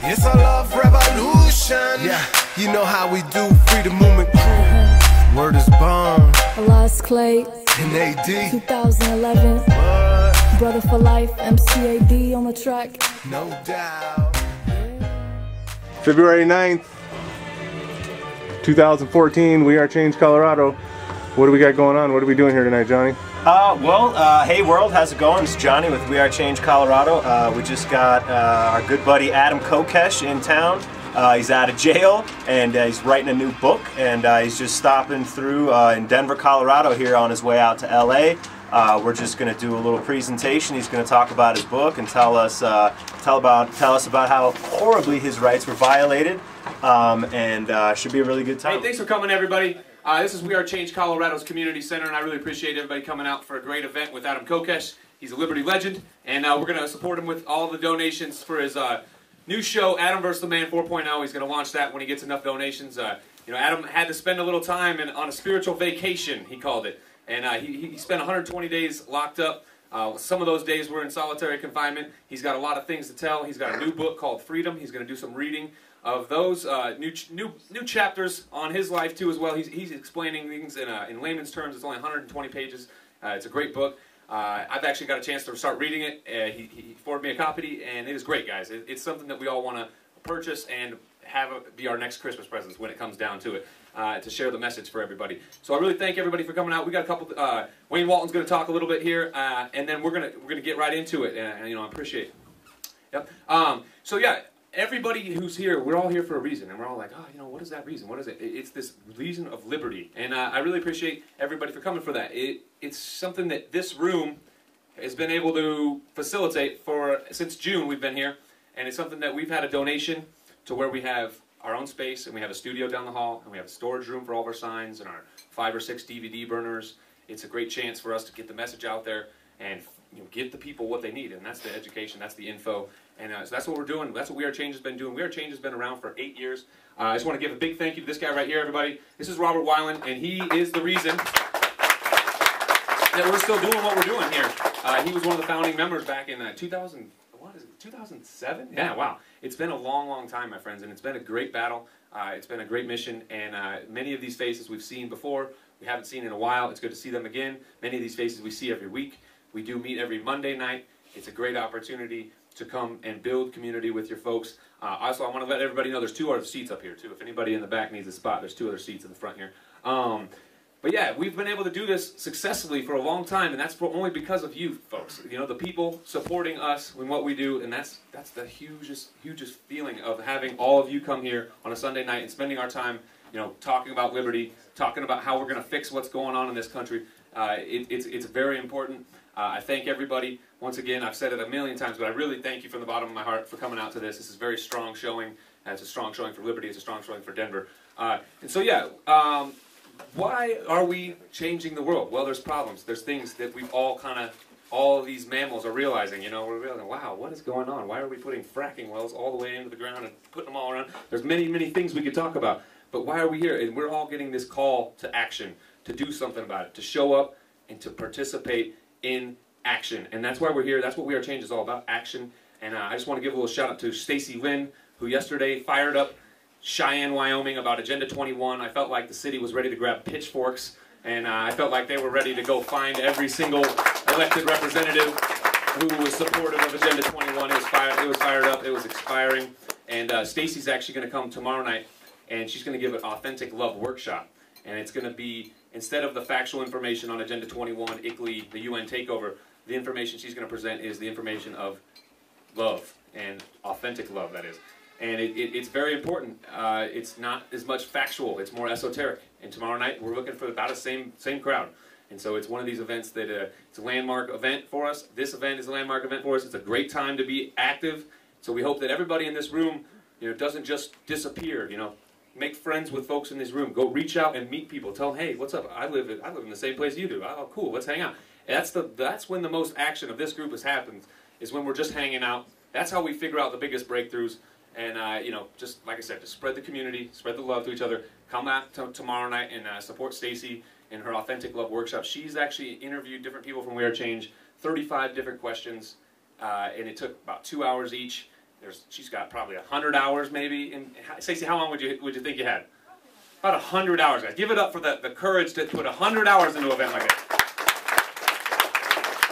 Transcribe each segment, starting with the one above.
It's a love revolution. Yeah, you know how we do. Freedom Movement crew. Word is bond. Elias Clay. And AD. 2011. What? Brother for Life. MCAD on the track. No doubt. February 9th, 2014. We are Change, Colorado. What do we got going on? What are we doing here tonight, Johnny? Hey world, how's it going? It's Johnny with We Are Change, Colorado. We just got our good buddy Adam Kokesh in town. He's out of jail and he's writing a new book, and he's just stopping through in Denver, Colorado here on his way out to LA. We're just going to do a little presentation. He's going to talk about his book and tell us about how horribly his rights were violated, and should be a really good time. Hey, thanks for coming, everybody. This is We Are Change Colorado's Community Center, and I really appreciate everybody coming out for a great event with Adam Kokesh. He's a Liberty legend, and we're going to support him with all the donations for his new show, Adam vs. the Man 4.0. He's going to launch that when he gets enough donations. You know, Adam had to spend a little time on a spiritual vacation, he called it, and he spent 120 days locked up. Some of those days were in solitary confinement. He's got a lot of things to tell. He's got a new book called Freedom. He's going to do some reading of those new chapters on his life too as well. He's explaining things in layman's terms. It's only 120 pages. It's a great book. I've actually got a chance to start reading it. He forwarded me a copy, and it is great, guys. It's something that we all want to purchase and have be our next Christmas presents when it comes down to it, to share the message for everybody. So I really thank everybody for coming out. We got a couple. Wayne Walton's going to talk a little bit here, and then we're gonna get right into it. And you know, I appreciate it. Yep. So yeah. Everybody who's here, we're all here for a reason, and we're all like, oh, you know, what is that reason? What is it? It's this reason of liberty, and I really appreciate everybody for coming for that. It's something that this room has been able to facilitate since June. We've been here, and it's something that we've had a donation to where we have our own space, and we have a studio down the hall, and we have a storage room for all of our signs and our 5 or 6 DVD burners. It's a great chance for us to get the message out there and give the people what they need, and that's the education, that's the info. And so that's what we're doing. That's what We Are Change has been doing. We Are Change has been around for 8 years. I just want to give a big thank you to this guy right here, everybody. This is Robert Weiland, and he is the reason that we're still doing what we're doing here. He was one of the founding members back in 2007? Yeah, wow. It's been a long, long time, my friends, and it's been a great battle. It's been a great mission, and many of these faces we've seen before. We haven't seen in a while. It's good to see them again. Many of these faces we see every week. We do meet every Monday night. It's a great opportunity to come and build community with your folks. Also, I want to let everybody know there's 2 other seats up here, too. If anybody in the back needs a spot, there's 2 other seats in the front here. But yeah, we've been able to do this successfully for a long time, and that's only because of you folks. You know, the people supporting us in what we do, and that's the hugest feeling of having all of you come here on a Sunday night and spending our time, you know, talking about liberty, talking about how we're going to fix what's going on in this country. It's very important. I thank everybody. Once again, I've said it a million times, but I really thank you from the bottom of my heart for coming out to this. This is a very strong showing. It's a strong showing for Liberty. It's a strong showing for Denver. And so, yeah, why are we changing the world? Well, there's problems. There's things that we've all all these mammals are realizing. You know, we're realizing, wow, what is going on? Why are we putting fracking wells all the way into the ground and putting them all around? There's many, many things we could talk about. But why are we here? And we're all getting this call to action, to do something about it, to show up and to participate in action. And that's why we're here. That's what We Are Change is all about, action. And I just want to give a little shout out to Stacy Lynn, who yesterday fired up Cheyenne, Wyoming about Agenda 21. I felt like the city was ready to grab pitchforks, and I felt like they were ready to go find every single elected representative who was supportive of Agenda 21. It was fired up. It was expiring. And Stacy's actually going to come tomorrow night, and she's going to give an authentic love workshop. And it's going to be, instead of the factual information on Agenda 21, ICLEI, the UN takeover, the information she's going to present is the information of love, and authentic love, that is. And it's very important. It's not as much factual. It's more esoteric. And tomorrow night, we're looking for about the same crowd. And so it's one of these events that it's a landmark event for us. This event is a landmark event for us. It's a great time to be active. So we hope that everybody in this room, you know, doesn't just disappear, you know. Make friends with folks in this room. Go reach out and meet people. Tell them, hey, what's up? I live in the same place you do. Oh, cool. Let's hang out. And that's when the most action of this group has happened, is when we're just hanging out. That's how we figure out the biggest breakthroughs. And you know, just like I said, just spread the community, spread the love to each other. Come out tomorrow night and support Stacy in her Authentic Love workshop. She's actually interviewed different people from We Are Change, 35 different questions, and it took about 2 hours each. she's got probably 100 hours maybe. Stacey, how long would you think you had? About 100 hours, guys. Give it up for the courage to put 100 hours into an event like that.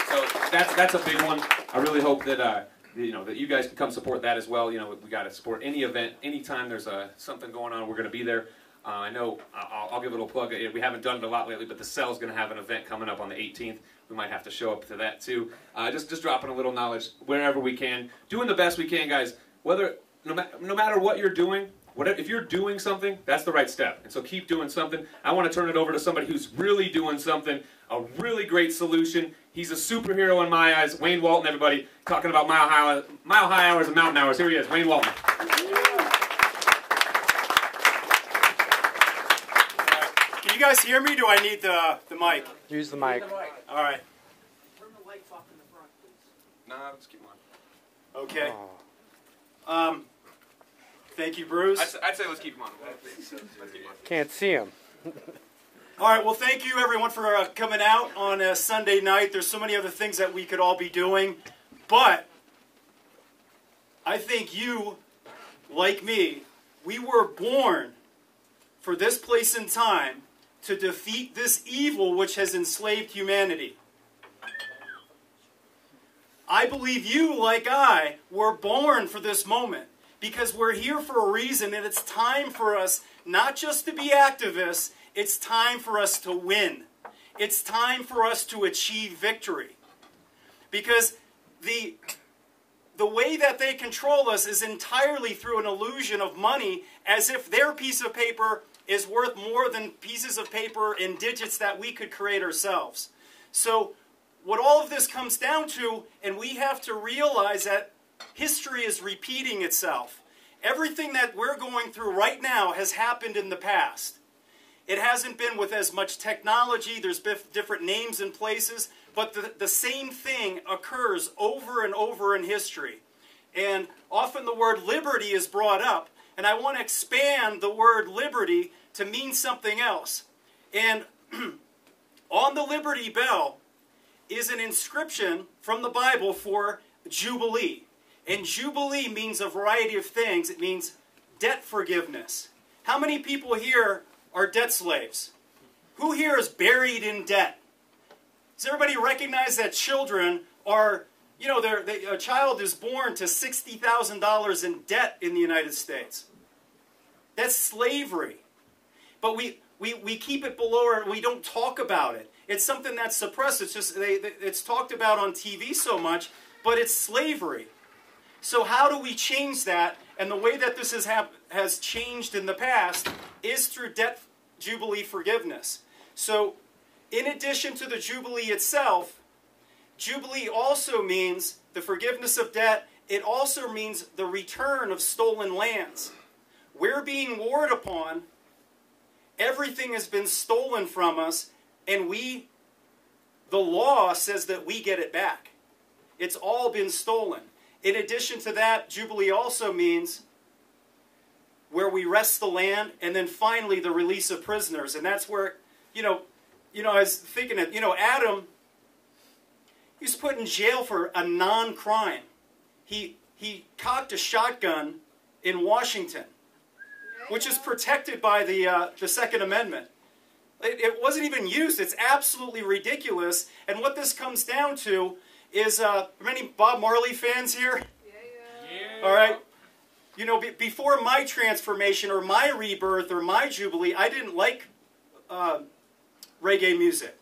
So that's a big one. I really hope that that you guys can come support that as well. We got to support any event, anytime there's something going on. We're going to be there. I know I'll give a little plug. We haven't done it a lot lately, but the Cell's going to have an event coming up on the 18th. We might have to show up to that too. Just dropping a little knowledge wherever we can, doing the best we can, guys. No matter what you're doing. If you're doing something, that's the right step. And so keep doing something. I want to turn it over to somebody who's really doing something, a really great solution. He's a superhero in my eyes. Wayne Walton, everybody, talking about mile high hours and mountain hours. Here he is, Wayne Walton. Can you guys hear me? Do I need the mic? Use the mic. All right. Turn the lights off in the front, please. Nah, let's keep on. Okay. Thank you, Bruce. I'd say let's keep him on. Let's keep him on. Can't see him. All right, well, thank you, everyone, for coming out on a Sunday night. There's so many other things that we could all be doing, but I think you, like me, we were born for this place and time to defeat this evil which has enslaved humanity. I believe you, like I, were born for this moment because we're here for a reason, and it's time for us not just to be activists, it's time for us to win. It's time for us to achieve victory. Because the way that they control us is entirely through an illusion of money, as if their piece of paper is worth more than pieces of paper and digits that we could create ourselves. So what all of this comes down to, and we have to realize that history is repeating itself. Everything that we're going through right now has happened in the past. It hasn't been with as much technology. There's different names and places, but the same thing occurs over and over in history. And often the word liberty is brought up, and I want to expand the word liberty to mean something else. And on the Liberty Bell is an inscription from the Bible for Jubilee. And Jubilee means a variety of things. It means debt forgiveness. How many people here are debt slaves? Who here is buried in debt? Does everybody recognize that children are, a child is born to $60,000 in debt in the United States? That's slavery. But we keep it below, we don't talk about it. It's something that's suppressed. It's just, it's talked about on TV so much, but it's slavery. So how do we change that? And the way that this has changed in the past is through debt Jubilee forgiveness. So in addition to the Jubilee itself, Jubilee also means the forgiveness of debt. It also means the return of stolen lands. We're being warred upon. Everything has been stolen from us, and the law says that we get it back. It's all been stolen. In addition to that, Jubilee also means where we wrest the land, and then finally the release of prisoners. And that's where, I was thinking of, Adam, he was put in jail for a non-crime. He cocked a shotgun in Washington, which is protected by the Second Amendment. It wasn't even used. It's absolutely ridiculous. And what this comes down to is, are many Bob Marley fans here? Yeah. All right. Before my transformation or my rebirth or my Jubilee, I didn't like reggae music.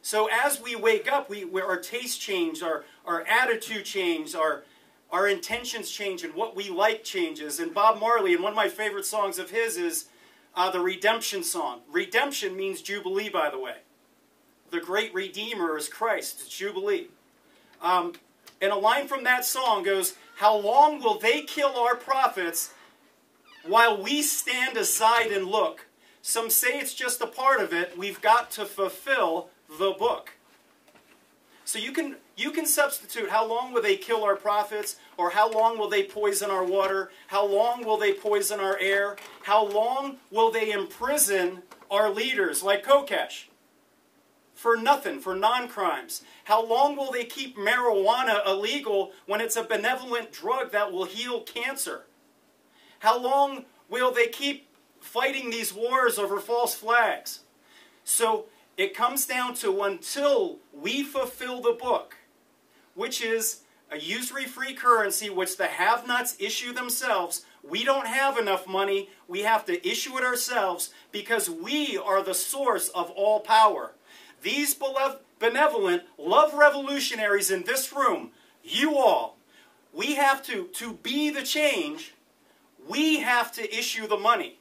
So as we wake up, our taste change, our attitude change, our intentions change, and what we like changes. And Bob Marley, and one of my favorite songs of his is the Redemption song. Redemption means Jubilee, by the way. The great Redeemer is Christ. It's Jubilee. And a line from that song goes, "How long will they kill our prophets while we stand aside and look? Some say it's just a part of it. We've got to fulfill the book." So you can substitute how long will they kill our prophets, or how long will they poison our water, how long will they poison our air, how long will they imprison our leaders like Kokesh? for nothing, for non-crimes? How long will they keep marijuana illegal when it's a benevolent drug that will heal cancer? How long will they keep fighting these wars over false flags? So it comes down to, until we fulfill the book, which is a usury-free currency which the have-nots issue themselves. We don't have enough money. We have to issue it ourselves because we are the source of all power. These benevolent love revolutionaries in this room, you all, we have to be the change, we have to issue the money.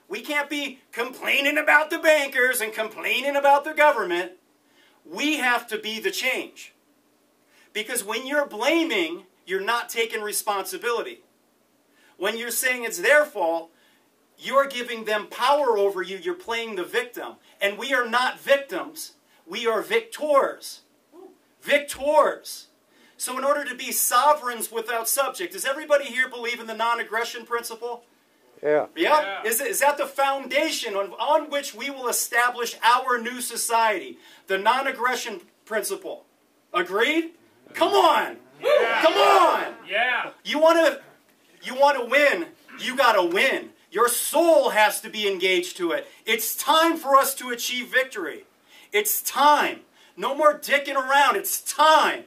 We can't be complaining about the bankers and complaining about the government. We have to be the change. Because when you're blaming, you're not taking responsibility. When you're saying it's their fault, you're giving them power over you. You're playing the victim. And we are not victims. We are victors. Victors. So in order to be sovereigns without subject, does everybody here believe in the non-aggression principle? Yeah. Yeah? Is that the foundation on which we will establish our new society? The non-aggression principle. Agreed? Come on! Yeah. Come on! Yeah. You want to win, you got to win. Your soul has to be engaged to it. It's time for us to achieve victory. It's time. No more dicking around. It's time.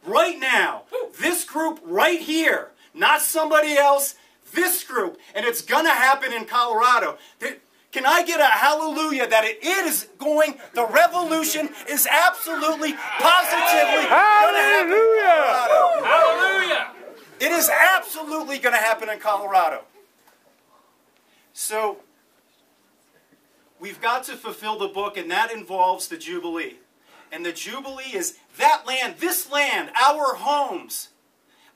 Right now. This group right here. Not somebody else. This group. And it's going to happen in Colorado. Can I get a hallelujah that it is going, the revolution is absolutely, positively going to happen in Colorado. Hallelujah. It is absolutely going to happen in Colorado. So, we've got to fulfill the book, and that involves the Jubilee. And the Jubilee is that land, this land, our homes,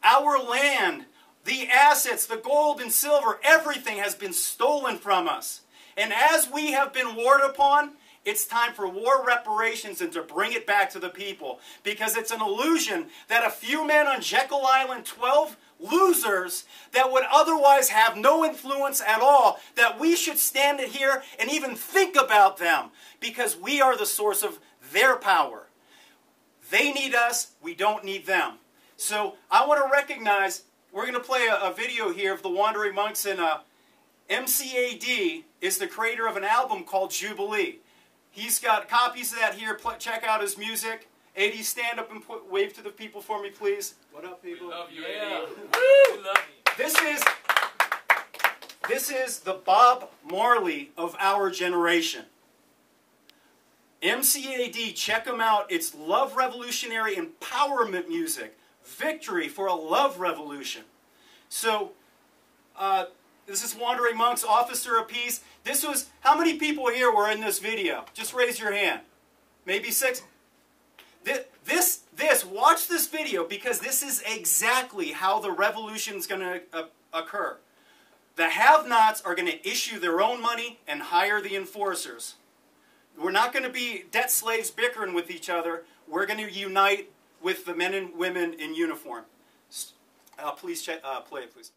our land, the assets, the gold and silver, everything has been stolen from us. And as we have been warred upon, it's time for war reparations and to bring it back to the people. Because it's an illusion that a few men on Jekyll Island, 12 losers that would otherwise have no influence at all, that we should stand here and even think about them. Because we are the source of their power. They need us, we don't need them. So I want to recognize, we're going to play a video here of the Wandering Monks, and MCAD is the creator of an album called Jubilee. He's got copies of that here. Check out his music. AD, stand up and wave to the people for me, please. What up, people? We love you, yeah. AD. We love you. This is the Bob Marley of our generation. MCAD, check him out. It's love revolutionary empowerment music. Victory for a love revolution. So, this is Wandering Monks, Officer of Peace. This was, how many people here were in this video? Just raise your hand. Maybe 6. Watch this video, because this is exactly how the revolution is going to occur. The have-nots are going to issue their own money and hire the enforcers. We're not going to be debt slaves bickering with each other. We're going to unite with the men and women in uniform. Please play it, please.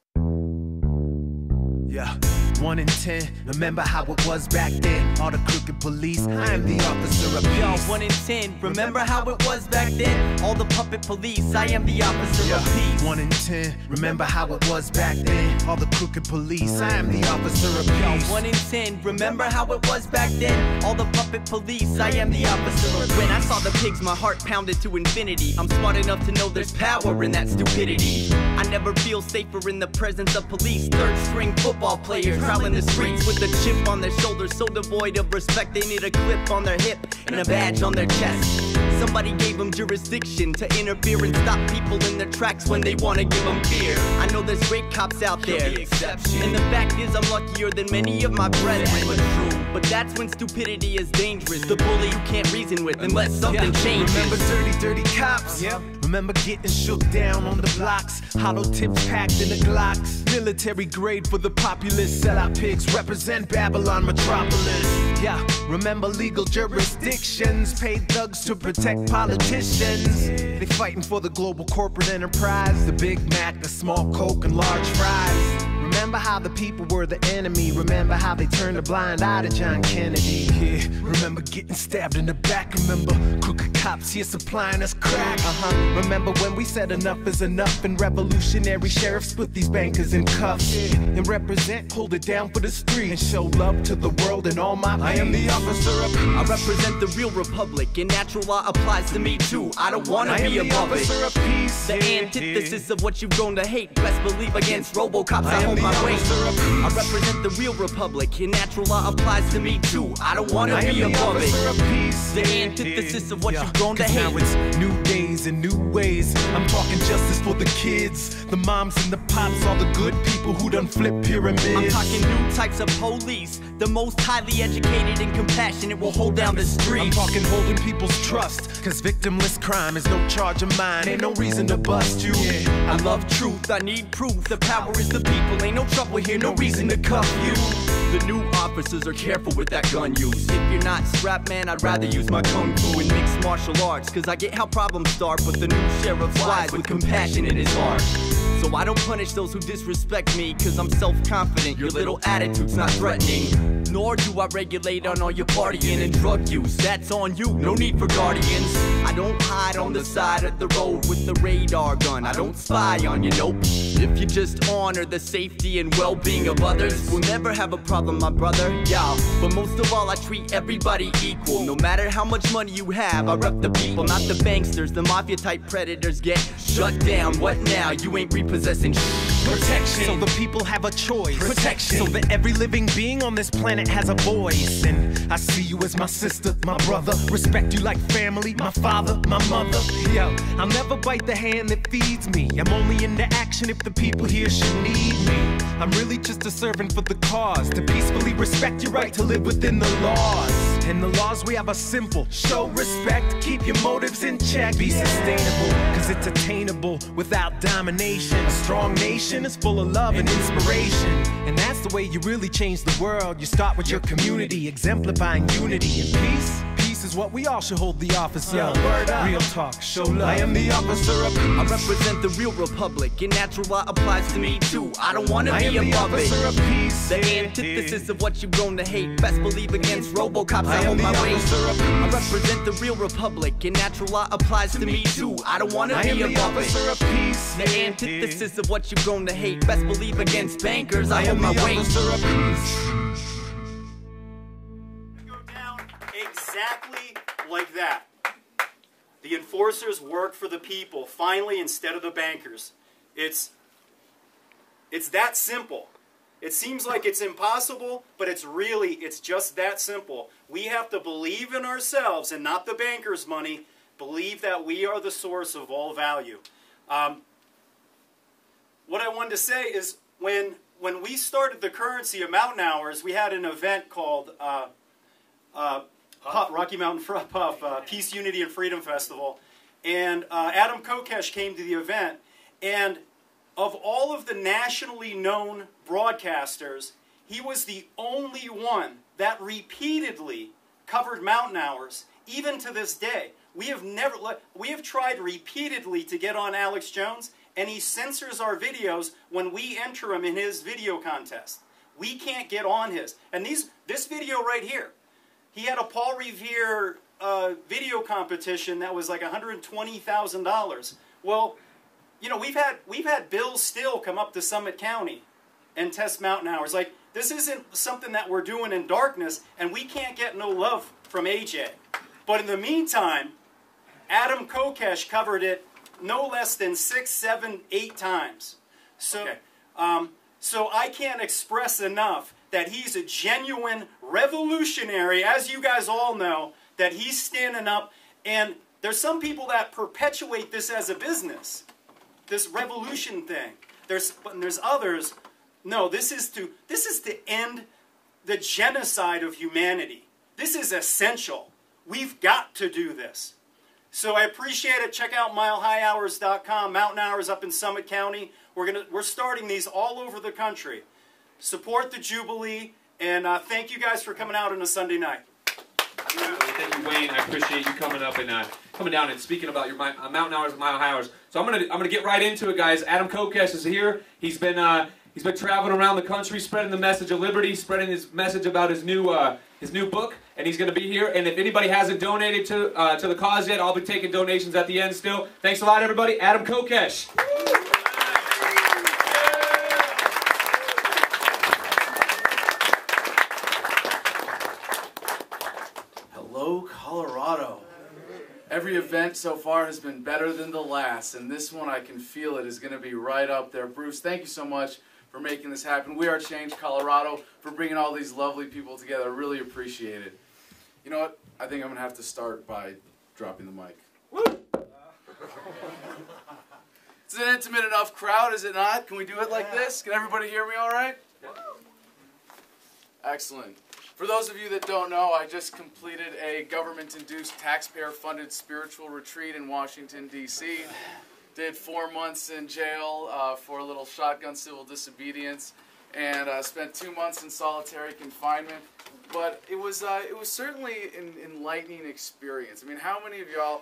Yeah, 1 in 10. Remember how it was back then? All the crooked police, I am the officer of peace. Yo, 1 in 10. Remember how it was back then? All the puppet police, I am the officer of peace. 1 in 10. Remember how it was back then? All the crooked police, I am the officer of peace. Yo, 1 in 10. Remember how it was back then? All the puppet police, I am the officer of peace. When I saw the pigs, my heart pounded to infinity. I'm smart enough to know there's power in that stupidity. I never feel safer in the presence of police. Third string football players prowling the streets with a chip on their shoulder, so devoid of respect they need a clip on their hip and a badge on their chest. Somebody gave them jurisdiction to interfere and stop people in their tracks when they want to give them fear. I know there's great cops out there, and the fact is I'm luckier than many of my brethren. But that's when stupidity is dangerous, the bully you can't reason with unless something changes. Remember dirty cops? Yep. Remember getting shook down on the blocks, hollow tips packed in the Glocks. Military grade for the populace, sellout pigs represent Babylon metropolis. Yeah, remember legal jurisdictions, paid thugs to protect politicians. They fighting for the global corporate enterprise, the Big Mac, the small Coke and large fries. Remember Remember how the people were the enemy. Remember how they turned a blind eye to John Kennedy. Yeah, remember getting stabbed in the back. Remember crooked cops here supplying us crack. Remember when we said enough is enough, and revolutionary sheriffs put these bankers in cuffs. Yeah. And represent, hold it down for the street, and show love to the world and all my pain. I am the officer of peace. I represent the real republic, and natural law applies to me too. I don't wanna be above it. The antithesis of what you've grown to hate. Best believe against RoboCops, I hold my weight. I represent the real republic, and natural law applies to me too. I don't wanna be above it. The antithesis of what you've grown to hate. Now it's new days and new ways. I'm talking justice for the kids, the moms and the pops, all the good people who done flip pyramids. I'm talking new types of police, the most highly educated and compassionate will hold down the streets. I'm talking holding people's trust, cause victimless crime is no charge of mine. Ain't no reason to bust you. I love truth, I need proof. The power is the people, ain't no trouble here, no reason to cuff you. The new officers are careful with that gun use. If you're not strapped, man, I'd rather use my kung fu and mixed martial arts. Cause I get how problems start, but the new sheriff's wise with compassion in his heart. So I don't punish those who disrespect me, cause I'm self-confident, your little attitude's not threatening. Nor do I regulate on all your partying and drug use, that's on you, no need for guardians. I don't hide on the side of the road with the radar gun, I don't spy on you, nope. If you just honor the safety and well-being of others, we'll never have a problem, my brother, yeah. But most of all, I treat everybody equal. No matter how much money you have, I rep the people, not the banksters. The mafia-type predators get shut down. What now? You ain't repossessing protection, so the people have a choice. Protection, so that every living being on this planet has a voice. And I see you as my sister, my brother. Respect you like family, my father, my mother. Yo, I'll never bite the hand that feeds me. I'm only into action if the people here should need me. I'm really just a servant for the cause, to peacefully respect your right to live within the laws. And the laws we have are simple: show respect, keep your motives in check, be sustainable, cause it's attainable without domination. A strong nation is full of love and inspiration, and that's the way you really change the world. You start with your community, exemplifying unity and peace. Peace is what we all should hold the office of. Real talk, show love. I am the officer of peace. I represent the real republic, and natural law applies to me too. I don't wanna be above it. The antithesis of what you've grown to hate. Best believe against RoboCops, I hold my weight. I represent the real republic, and natural law applies to me too. I don't wanna be above it. The antithesis of what you've grown to hate. Best believe against bankers, I hold my weight. Go down exactly like that. The enforcers work for the people, finally, instead of the bankers. It's that simple. It seems like it's impossible, but it's just that simple. We have to believe in ourselves and not the bankers' money, believe that we are the source of all value. What I wanted to say is when we started the currency of Mountain Hours, we had an event called Rocky Mountain Puff, Peace, Unity, and Freedom Festival. And Adam Kokesh came to the event, and of all of the nationally known broadcasters, he was the only one that repeatedly covered Mountain Hours, even to this day. We have tried repeatedly to get on Alex Jones, and he censors our videos when we enter him in his video contest. We can't get on his. And this video right here, he had a Paul Revere video competition that was like $120,000. Well, you know, we've had Bill Still come up to Summit County and test Mountain Hours. Like, this isn't something that we're doing in darkness, and we can't get no love from AJ. But in the meantime, Adam Kokesh covered it no less than 6, 7, 8 times. So, so I can't express enough that he's a genuine revolutionary, as you guys all know, that he's standing up. And there's some people that perpetuate this as a business, this revolution thing. There's others. No, this is to end the genocide of humanity. This is essential. We've got to do this. So I appreciate it. Check out milehighhours.com. Mountain Hours up in Summit County. We're starting these all over the country. Support the Jubilee, and thank you guys for coming out on a Sunday night. Thank you, Wayne. I appreciate you coming up and coming down and speaking about your Mountain Hours and Mile High Hours. So I'm gonna get right into it, guys. Adam Kokesh is here. He's been He's been traveling around the country, spreading the message of liberty, spreading his message about his new book, and he's going to be here. And if anybody hasn't donated to the cause yet, I'll be taking donations at the end still. Thanks a lot, everybody. Adam Kokesh. Hello, Colorado. Every event so far has been better than the last, and this one, I can feel it, is going to be right up there. Bruce, thank you so much for making this happen. We Are Change Colorado, for bringing all these lovely people together. I really appreciate it. You know what? I think I'm going to have to start by dropping the mic. It's an intimate enough crowd, is it not? Can we do it like this? Can everybody hear me all right? Excellent. For those of you that don't know, I just completed a government-induced, taxpayer-funded spiritual retreat in Washington, D.C. Did 4 months in jail for a little shotgun civil disobedience, and spent 2 months in solitary confinement. But it was certainly an enlightening experience. I mean, how many of y'all?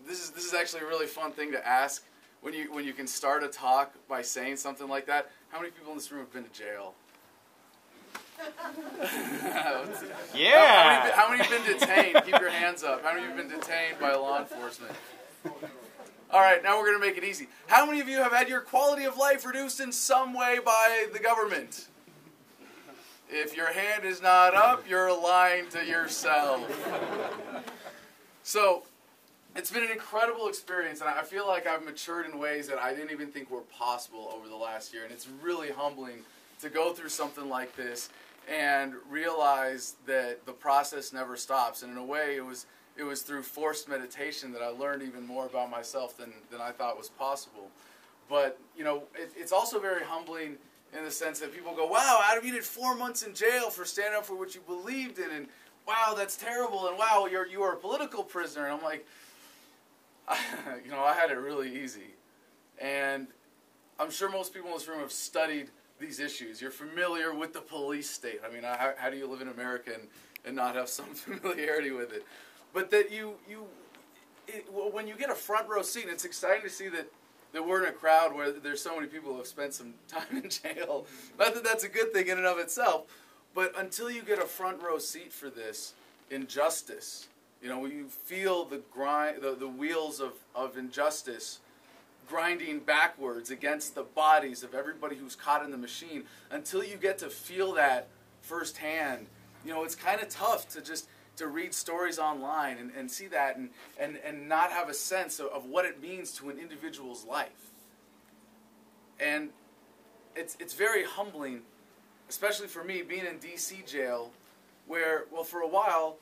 This is actually a really fun thing to ask when you can start a talk by saying something like that. How many people in this room have been to jail? Yeah. How many have been detained? Keep your hands up. How many have been detained by law enforcement? All right, now we're going to make it easy. How many of you have had your quality of life reduced in some way by the government? If your hand is not up, you're lying to yourself. So, it's been an incredible experience, and I feel like I've matured in ways that I didn't even think were possible over the last year, and it's really humbling to go through something like this and realize that the process never stops. And in a way, it was through forced meditation that I learned even more about myself than I thought was possible. But, you know, it's also very humbling in the sense that people go, wow, Adam, you did 4 months in jail for standing up for what you believed in, and wow, that's terrible, and wow, you are a political prisoner. And I'm like, you know, I had it really easy. And I'm sure most people in this room have studied these issues. You're familiar with the police state. I mean, how do you live in America and not have some familiarity with it? But that when you get a front row seat, and it's exciting to see that we're in a crowd where there's so many people who have spent some time in jail. Not that that's a good thing in and of itself, but until you get a front row seat for this injustice, you know, when you feel the wheels of injustice grinding backwards against the bodies of everybody who's caught in the machine, until you get to feel that firsthand, you know, it's kind of tough to read stories online and see that and not have a sense of what it means to an individual's life. And it's very humbling, especially for me, being in D.C. jail, where, well, for a while,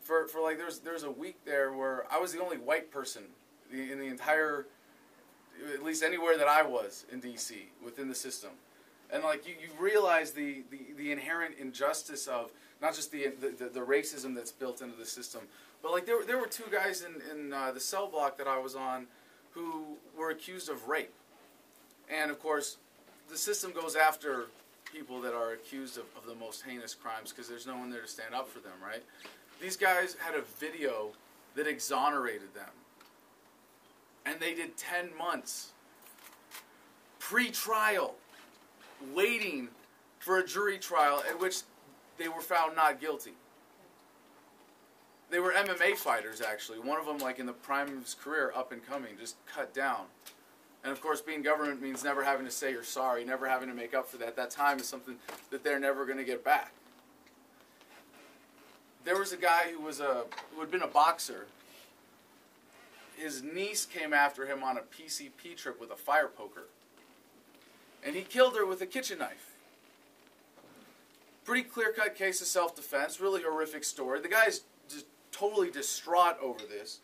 for like there's a week there where I was the only white person in the entire, at least anywhere that I was in D.C. within the system. And like you realize the inherent injustice of not just the racism that's built into the system, but like there were 2 guys in the cell block that I was on who were accused of rape. And of course, the system goes after people that are accused of the most heinous crimes because there's no one there to stand up for them, right? These guys had a video that exonerated them. And they did 10 months pre-trial, waiting for a jury trial at which they were found not guilty. They were MMA fighters, actually. One of them, like in the prime of his career, up and coming, just cut down. And of course, being government means never having to say you're sorry, never having to make up for that. That time is something that they're never going to get back. There was a guy who had been a boxer. His niece came after him on a PCP trip with a fire poker. And he killed her with a kitchen knife. Pretty clear-cut case of self-defense, really horrific story. The guy's just totally distraught over this.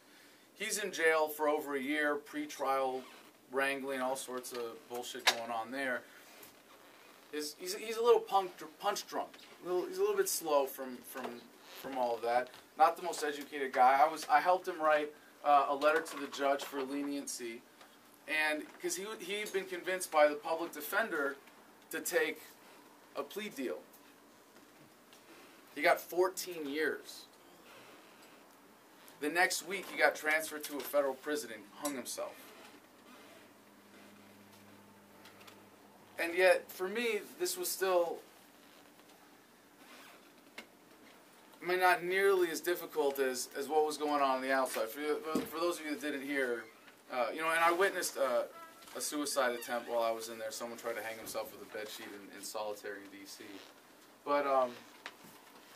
He's in jail for over a year, pre-trial wrangling, all sorts of bullshit going on there. He's a little punch drunk. He's a little bit slow from all of that. Not the most educated guy. I helped him write a letter to the judge for leniency, and because he'd been convinced by the public defender to take a plea deal. He got 14 years. The next week, he got transferred to a federal prison and hung himself. And yet, for me, this was still, I mean, not nearly as difficult as what was going on the outside. For those of you that didn't hear, you know, and I witnessed a suicide attempt while I was in there. Someone tried to hang himself with a bedsheet in solitary in D.C. But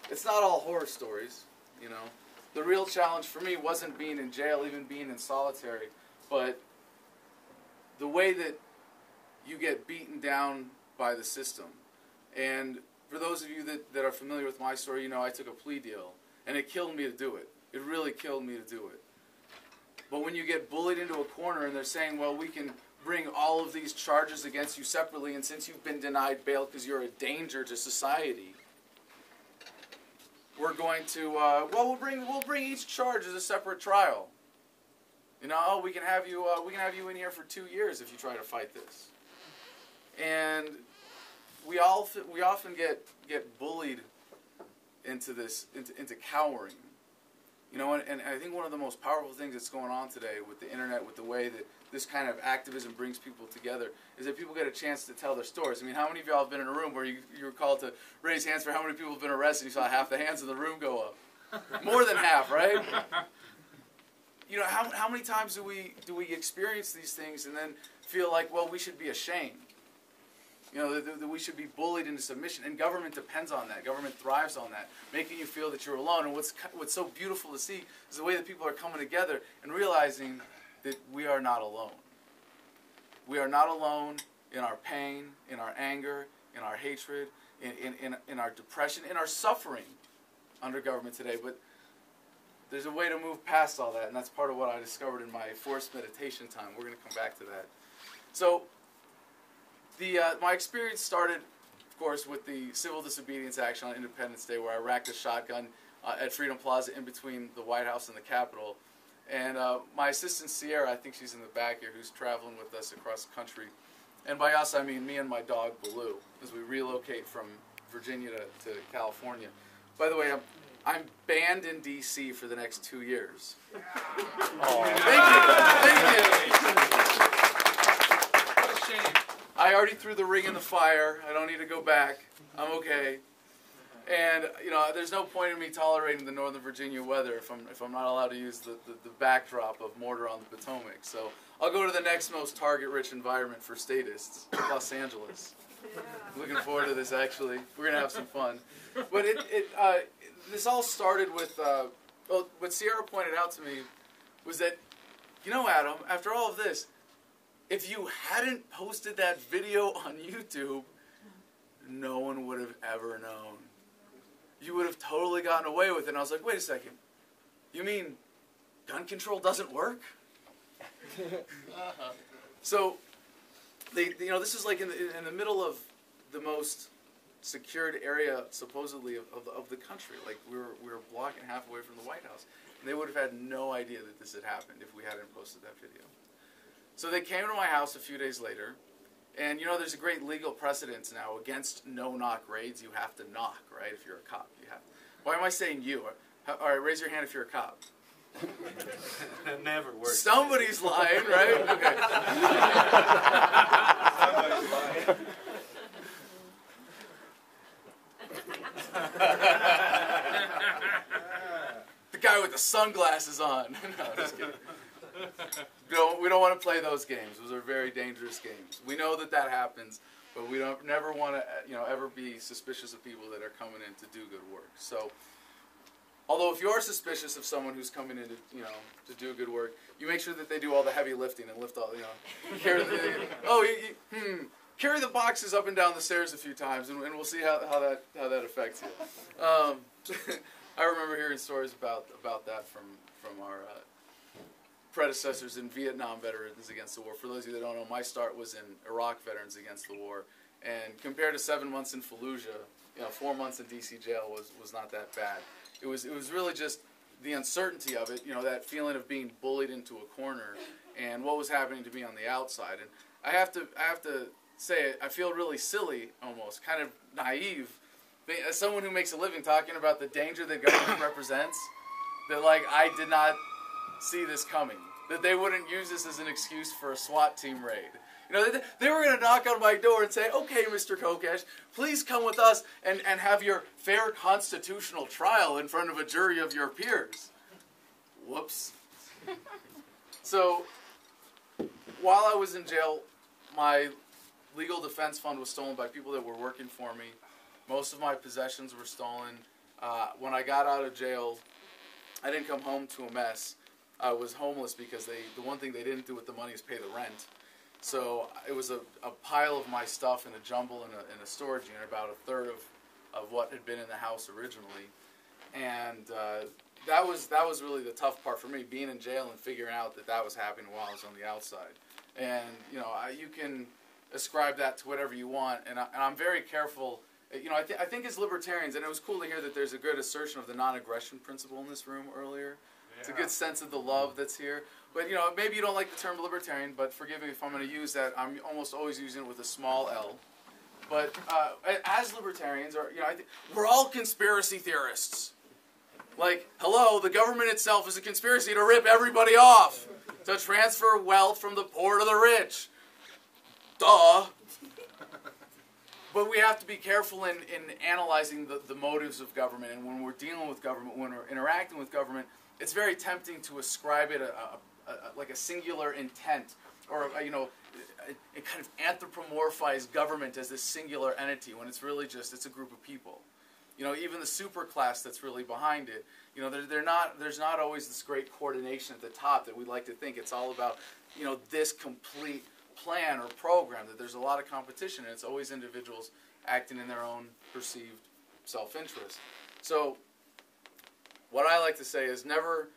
it's not all horror stories, you know. The real challenge for me wasn't being in jail, even being in solitary, but the way that you get beaten down by the system. And for those of you that are familiar with my story, you know I took a plea deal, and it killed me to do it. It really killed me to do it. But when you get bullied into a corner and they're saying, well, we can bring all of these charges against you separately, and since you've been denied bail because you're a danger to society, we're going to, well, we'll bring each charge as a separate trial. You know, oh, we can have you in here for 2 years if you try to fight this. And we often get bullied into this, into cowering. You know, and I think one of the most powerful things that's going on today with the internet, with the way that this kind of activism brings people together, is that people get a chance to tell their stories. I mean, how many of y'all have been in a room where you were called to raise hands for how many people have been arrested, and you saw half the hands in the room go up? More than half, right? You know, how many times do we experience these things and then feel like, well, we should be ashamed? You know, that we should be bullied into submission, and government depends on that. Government thrives on that, making you feel that you're alone. And what's so beautiful to see is the way that people are coming together and realizing that we are not alone. We are not alone in our pain, in our anger, in our hatred, in our depression, in our suffering under government today. But there's a way to move past all that, and that's part of what I discovered in my forced meditation time. We're going to come back to that. So my experience started, of course, with the civil disobedience action on Independence Day, where I racked a shotgun at Freedom Plaza in between the White House and the Capitol. And my assistant, Sierra, I think she's in the back here, who's traveling with us across the country. And by us, I mean me and my dog, Baloo, as we relocate from Virginia to California. By the way, I'm banned in D.C. for the next 2 years. Oh. Thank you. What a shame. I already threw the ring in the fire. I don't need to go back. I'm okay. And, you know, there's no point in me tolerating the Northern Virginia weather if I'm not allowed to use the backdrop of mortar on the Potomac. So I'll go to the next most target-rich environment for statists, Los Angeles. Yeah. Looking forward to this, actually. We're going to have some fun. But this all started with, well, what Sierra pointed out to me was that, you know, Adam, after all of this, if you hadn't posted that video on YouTube, no one would have ever known. You would have totally gotten away with it. And I was like, wait a second. You mean gun control doesn't work? So, you know, this is like in the middle of the most secured area, supposedly, of the country. Like, we were a block and a half away from the White House. And they would have had no idea that this had happened if we hadn't posted that video. So they came to my house a few days later. And, you know, there's a great legal precedence now against no-knock raids. You have to knock, right, if you're a cop. You have. Why am I saying you? All right, raise your hand if you're a cop. That never works. Somebody's lying, right? Okay. Somebody's lying. The guy with the sunglasses on. No, just kidding. We don't want to play those games. Those are very dangerous games. We know that happens, but we don't never want to, you know, ever be suspicious of people that are coming in to do good work. So, although if you are suspicious of someone who's coming in to, you know, to do good work, you make sure that they do all the heavy lifting and lift all, you know, carry the boxes up and down the stairs a few times, and we'll see how that affects you. I remember hearing stories about that from our predecessors in Vietnam Veterans Against the War. For those of you that don't know, my start was in Iraq Veterans Against the War, and compared to 7 months in Fallujah, you know, 4 months in D.C. jail was not that bad. It was really just the uncertainty of it, you know, that feeling of being bullied into a corner, and what was happening to me on the outside. And I have to say, I feel really silly, almost kind of naive, as someone who makes a living talking about the danger that government represents. That, like, I did not see this coming. That they wouldn't use this as an excuse for a SWAT team raid. You know, they were going to knock on my door and say, okay, Mr. Kokesh, please come with us and have your fair constitutional trial in front of a jury of your peers. Whoops. So, while I was in jail, my legal defense fund was stolen by people that were working for me. Most of my possessions were stolen. When I got out of jail, I didn't come home to a mess. I was homeless because the one thing they didn't do with the money is pay the rent. So it was a pile of my stuff in a jumble in a storage unit, about a third of what had been in the house originally. And that was really the tough part for me, being in jail and figuring out that was happening while I was on the outside. And you know, you can ascribe that to whatever you want, and I'm very careful. You know, I think as libertarians, and it was cool to hear that there's a good assertion of the non-aggression principle in this room earlier. Yeah. It's a good sense of the love that's here. But you know, maybe you don't like the term libertarian, but forgive me if I'm going to use that. I'm almost always using it with a small L. But as libertarians, or you know, I think we're all conspiracy theorists. Like, hello, the government itself is a conspiracy to rip everybody off, to transfer wealth from the poor to the rich. Duh. But we have to be careful in analyzing the motives of government, and when we're dealing with government, when we're interacting with government, it's very tempting to ascribe it like a singular intent, or you know, it kind of anthropomorphize government as this singular entity when it's really just it's a group of people. You know, even the super class that's really behind it. You know, there's not always this great coordination at the top that we like to think. It's all about, you know, this complete plan or program, that there's a lot of competition, and it's always individuals acting in their own perceived self-interest. So what I like to say is never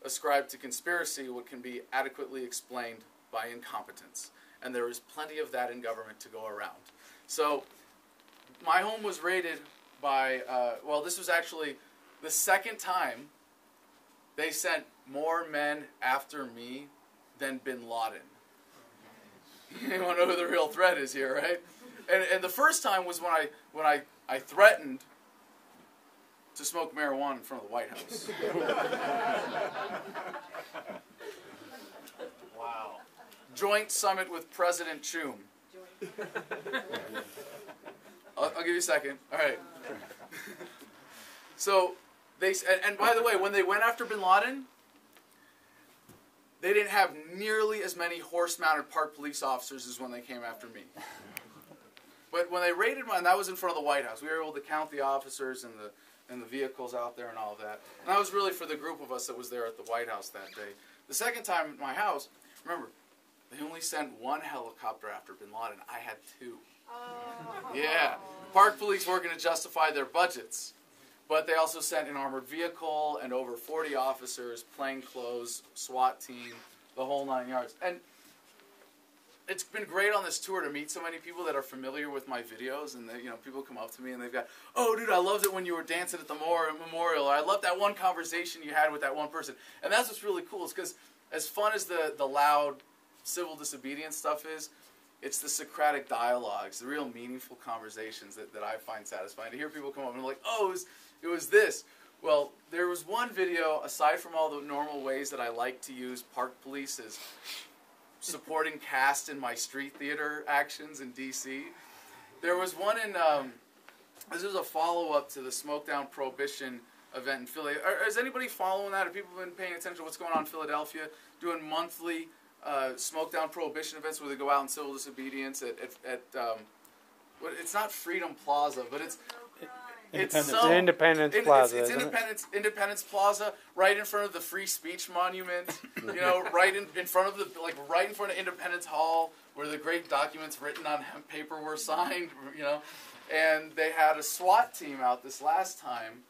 ascribe to conspiracy what can be adequately explained by incompetence. And there is plenty of that in government to go around. So my home was raided by, well, this was actually the second time they sent more men after me than Bin Laden. You want to know who the real threat is here, right? And the first time was when I threatened to smoke marijuana in front of the White House. Wow. Joint summit with President Choom. I'll give you a second. All right. So and by the way, when they went after Bin Laden, they didn't have nearly as many horse-mounted park police officers as when they came after me. But when they raided mine, that was in front of the White House. We were able to count the officers and the vehicles out there and all of that. And that was really for the group of us that was there at the White House that day. The second time at my house, remember, they only sent one helicopter after Bin Laden. I had two. Oh. Yeah. Park police weren't going to justify their budgets. But they also sent an armored vehicle and over 40 officers, plainclothes, SWAT team, the whole 9 yards. And it's been great on this tour to meet so many people that are familiar with my videos. And they, you know, people come up to me and they've got, oh, dude, I loved it when you were dancing at the memorial. Or I loved that one conversation you had with that one person. And that's what's really cool, is because as fun as the loud civil disobedience stuff is, it's the Socratic dialogues, the real meaningful conversations that I find satisfying. To hear people come up and like, oh, it was this. Well, there was one video, aside from all the normal ways that I like to use park police as supporting cast in my street theater actions in D.C. There was one in, this was a follow-up to the Smoke Down Prohibition event in Philly. Is anybody following that? Have people been paying attention to what's going on in Philadelphia? Doing monthly Smoke Down Prohibition events where they go out in civil disobedience at it's not Freedom Plaza, but it's Independence Plaza. It's Independence Plaza, right in front of the Free Speech Monument. You know, right in front of Independence Hall, where the great documents written on hemp paper were signed. You know, and they had a SWAT team out this last time,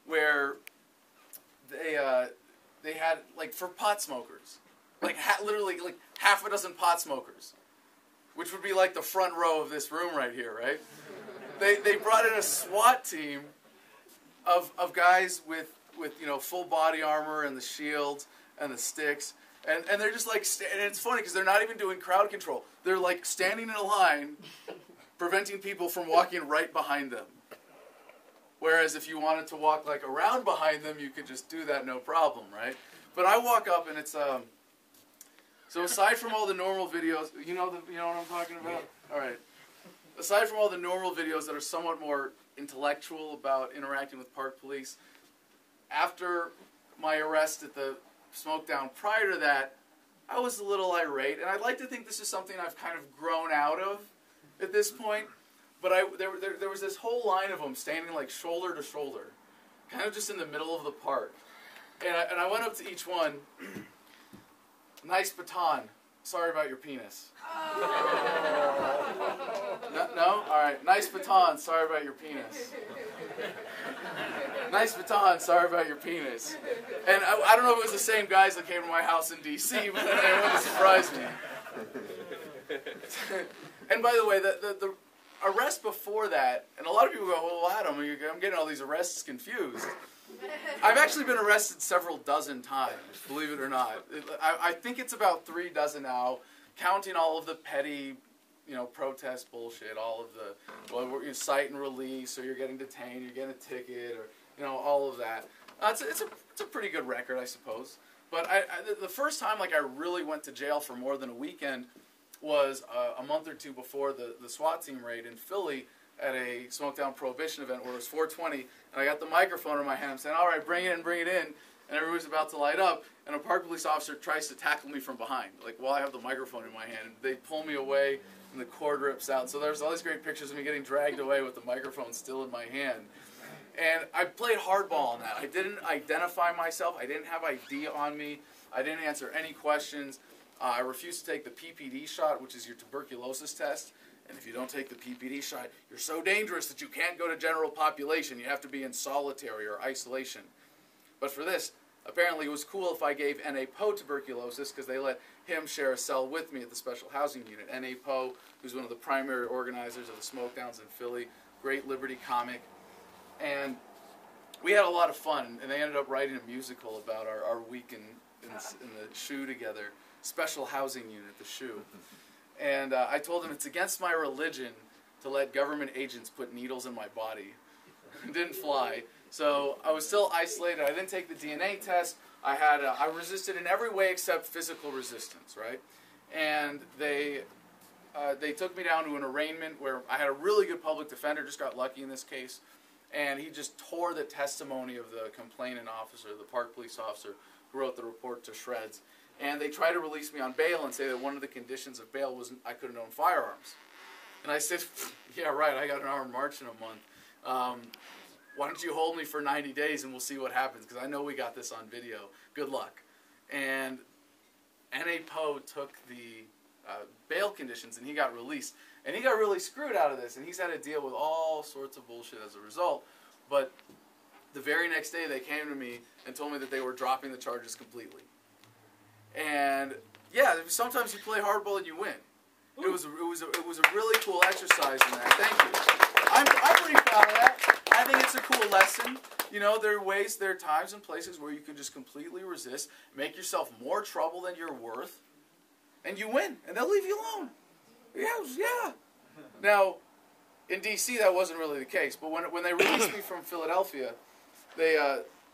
where they had like for pot smokers, like literally like half a dozen pot smokers, which would be like the front row of this room right here, right? They brought in a SWAT team of guys with you know, full body armor and the shields and the sticks, and they're just like, and it's funny because they're not even doing crowd control. They're like standing in a line, preventing people from walking right behind them. Whereas if you wanted to walk like around behind them, you could just do that no problem, right? But I walk up and it's So aside from all the normal videos, you know what I'm talking about? All right. Aside from all the normal videos that are somewhat more intellectual about interacting with park police, after my arrest at the smoke down prior to that, I was a little irate, and I'd like to think this is something I've kind of grown out of at this point, but there was this whole line of them standing like shoulder to shoulder, kind of just in the middle of the park, and I went up to each one, nice baton, sorry about your penis. No? Alright, nice baton, sorry about your penis. Nice baton, sorry about your penis. And I don't know if it was the same guys that came to my house in D.C., but it wouldn't surprise me. And by the way, the arrest before that, and a lot of people go, well, Adam, I'm getting all these arrests confused. I've actually been arrested several dozen times, believe it or not. I think it's about 3 dozen now, counting all of the petty, protest bullshit, all of the, well, you cite and release, or you're getting detained, you're getting a ticket, or, all of that. It's a pretty good record, I suppose. But the first time, I really went to jail for more than a weekend was a month or two before the SWAT team raid in Philly at a Smoke Down Prohibition event where it was 420, and I got the microphone in my hand. I'm saying, all right, bring it in. And everybody's about to light up, and a park police officer tries to tackle me from behind, while I have the microphone in my hand. And they pull me away, and the cord rips out. So there's all these great pictures of me getting dragged away with the microphone still in my hand. And I played hardball on that. I didn't identify myself. I didn't have ID on me. I didn't answer any questions. I refused to take the PPD shot, which is your tuberculosis test. And if you don't take the PPD shot, you're so dangerous that you can't go to general population. You have to be in solitary or isolation. But for this, apparently it was cool if I gave N.A. Poe tuberculosis because they let him share a cell with me at the Special Housing Unit. N.A. Poe, who's one of the primary organizers of the Smoke Downs in Philly, great Liberty comic. And we had a lot of fun, and they ended up writing a musical about our week in the SHU together, Special Housing Unit, the SHU. And I told them it's against my religion to let government agents put needles in my body. It didn't fly. So I was still isolated. I didn't take the DNA test. I resisted in every way except physical resistance, right? And they took me down to an arraignment where I had a really good public defender, just got lucky in this case, and he just tore the testimony of the complainant officer, the park police officer, who wrote the report to shreds. And they tried to release me on bail and say that one of the conditions of bail was I couldn't own firearms. And I said, yeah, right, I got an armed march in a month. Why don't you hold me for 90 days and we'll see what happens, because I know we got this on video. Good luck. And N.A. Poe took the bail conditions and he got released. And he got really screwed out of this, and he's had to deal with all sorts of bullshit as a result. But the very next day they came to me and told me that they were dropping the charges completely. And yeah, sometimes you play hardball and you win. It was a really cool exercise in that. Thank you. I'm pretty proud of that. I think it's a cool lesson. There are times and places where you can just completely resist, make yourself more trouble than you're worth, and you win, and they'll leave you alone. Yeah. Now, in D.C. that wasn't really the case, but when they released me from Philadelphia,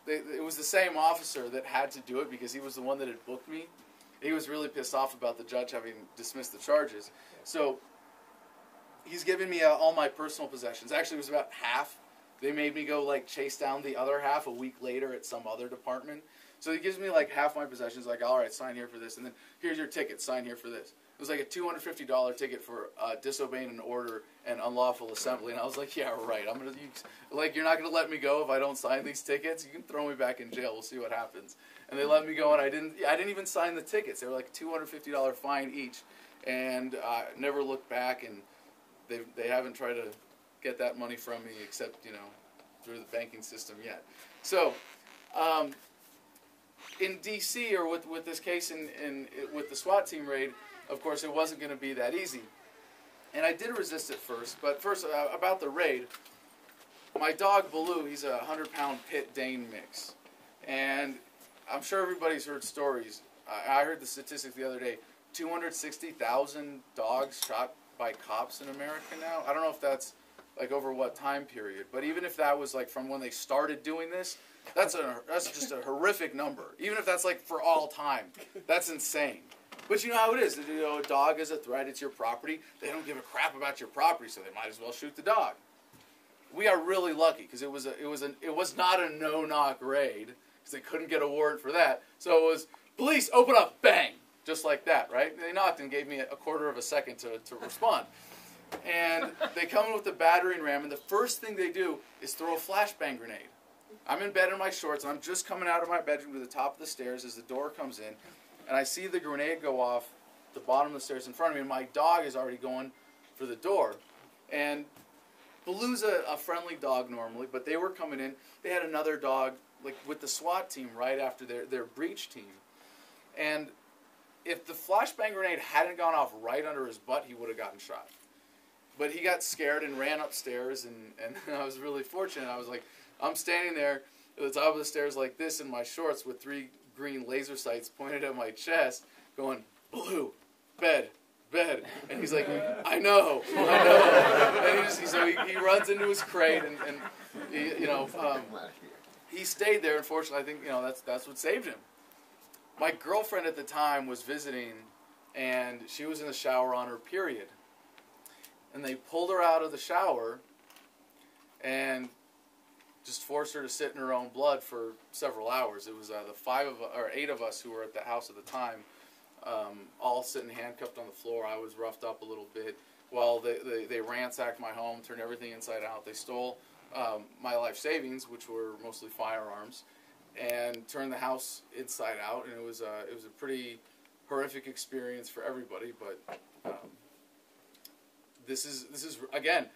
it was the same officer that had to do it because he was the one that had booked me. He was really pissed off about the judge having dismissed the charges. So he's giving me all my personal possessions. Actually, it was about half. They made me go chase down the other half a week later at some other department. So he gives me half my possessions, all right, sign here for this, and then here's your ticket, sign here for this. It was a $250 ticket for disobeying an order and unlawful assembly, and I was like, yeah, right. You're not gonna let me go if I don't sign these tickets. You can throw me back in jail. We'll see what happens. And they let me go, and I didn't even sign the tickets. They were $250 fine each, and never looked back. And they haven't tried to get that money from me except through the banking system yet. So in D.C. or with this case with the SWAT team raid, of course, it wasn't going to be that easy. And I did resist at first. But first, about the raid, my dog, Baloo, he's a 100-pound Pit Dane mix. And I'm sure everybody's heard stories. I heard the statistic the other day, 260,000 dogs shot by cops in America now. I don't know if that's over what time period. But even if that was from when they started doing this, that's just a horrific number. Even if that's for all time, that's insane. But you know how it is. You know, a dog is a threat. It's your property. They don't give a crap about your property, so they might as well shoot the dog. We are really lucky because it was not a no-knock raid because they couldn't get a warrant for that. So it was, police, open up, bang, just like that, right? They knocked and gave me a quarter of a second to respond. And they come in with the battering ram, and the first thing they do is throw a flashbang grenade. I'm in bed in my shorts, and I'm just coming out of my bedroom to the top of the stairs as the door comes in, and I see the grenade go off the bottom of the stairs in front of me, and my dog is already going for the door. And Baloo's a friendly dog normally, but they were coming in. They had another dog, like with the SWAT team right after their breach team. And if the flashbang grenade hadn't gone off right under his butt, he would have gotten shot. But he got scared and ran upstairs, and I was really fortunate. I was like, I'm standing there at the top of the stairs like this in my shorts with 3 green laser sights pointed at my chest, going, Baloo, bed. And he's like, I know. And he runs into his crate, and he stayed there. Unfortunately, I think that's what saved him. My girlfriend at the time was visiting, and she was in the shower on her period. And they pulled her out of the shower and just forced her to sit in her own blood for several hours. It was the 8 of us who were at the house at the time, all sitting handcuffed on the floor. I was roughed up a little bit while they ransacked my home, turned everything inside out. They stole my life savings, which were mostly firearms, and turned the house inside out. And it was a pretty horrific experience for everybody. But this is again,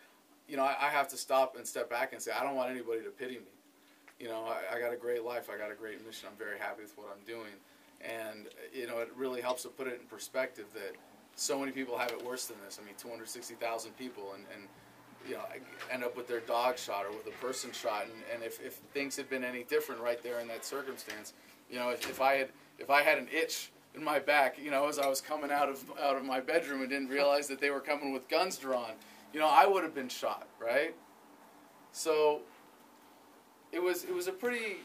I have to stop and step back and say I don't want anybody to pity me. I got a great life. I got a great mission. I'm very happy with what I'm doing. And, it really helps to put it in perspective that so many people have it worse than this. I mean, 260,000 people and end up with their dog shot or with a person shot. And if things had been any different right there in that circumstance, if I had an itch in my back, as I was coming out of my bedroom and didn't realize that they were coming with guns drawn, I would have been shot, right? So it was a pretty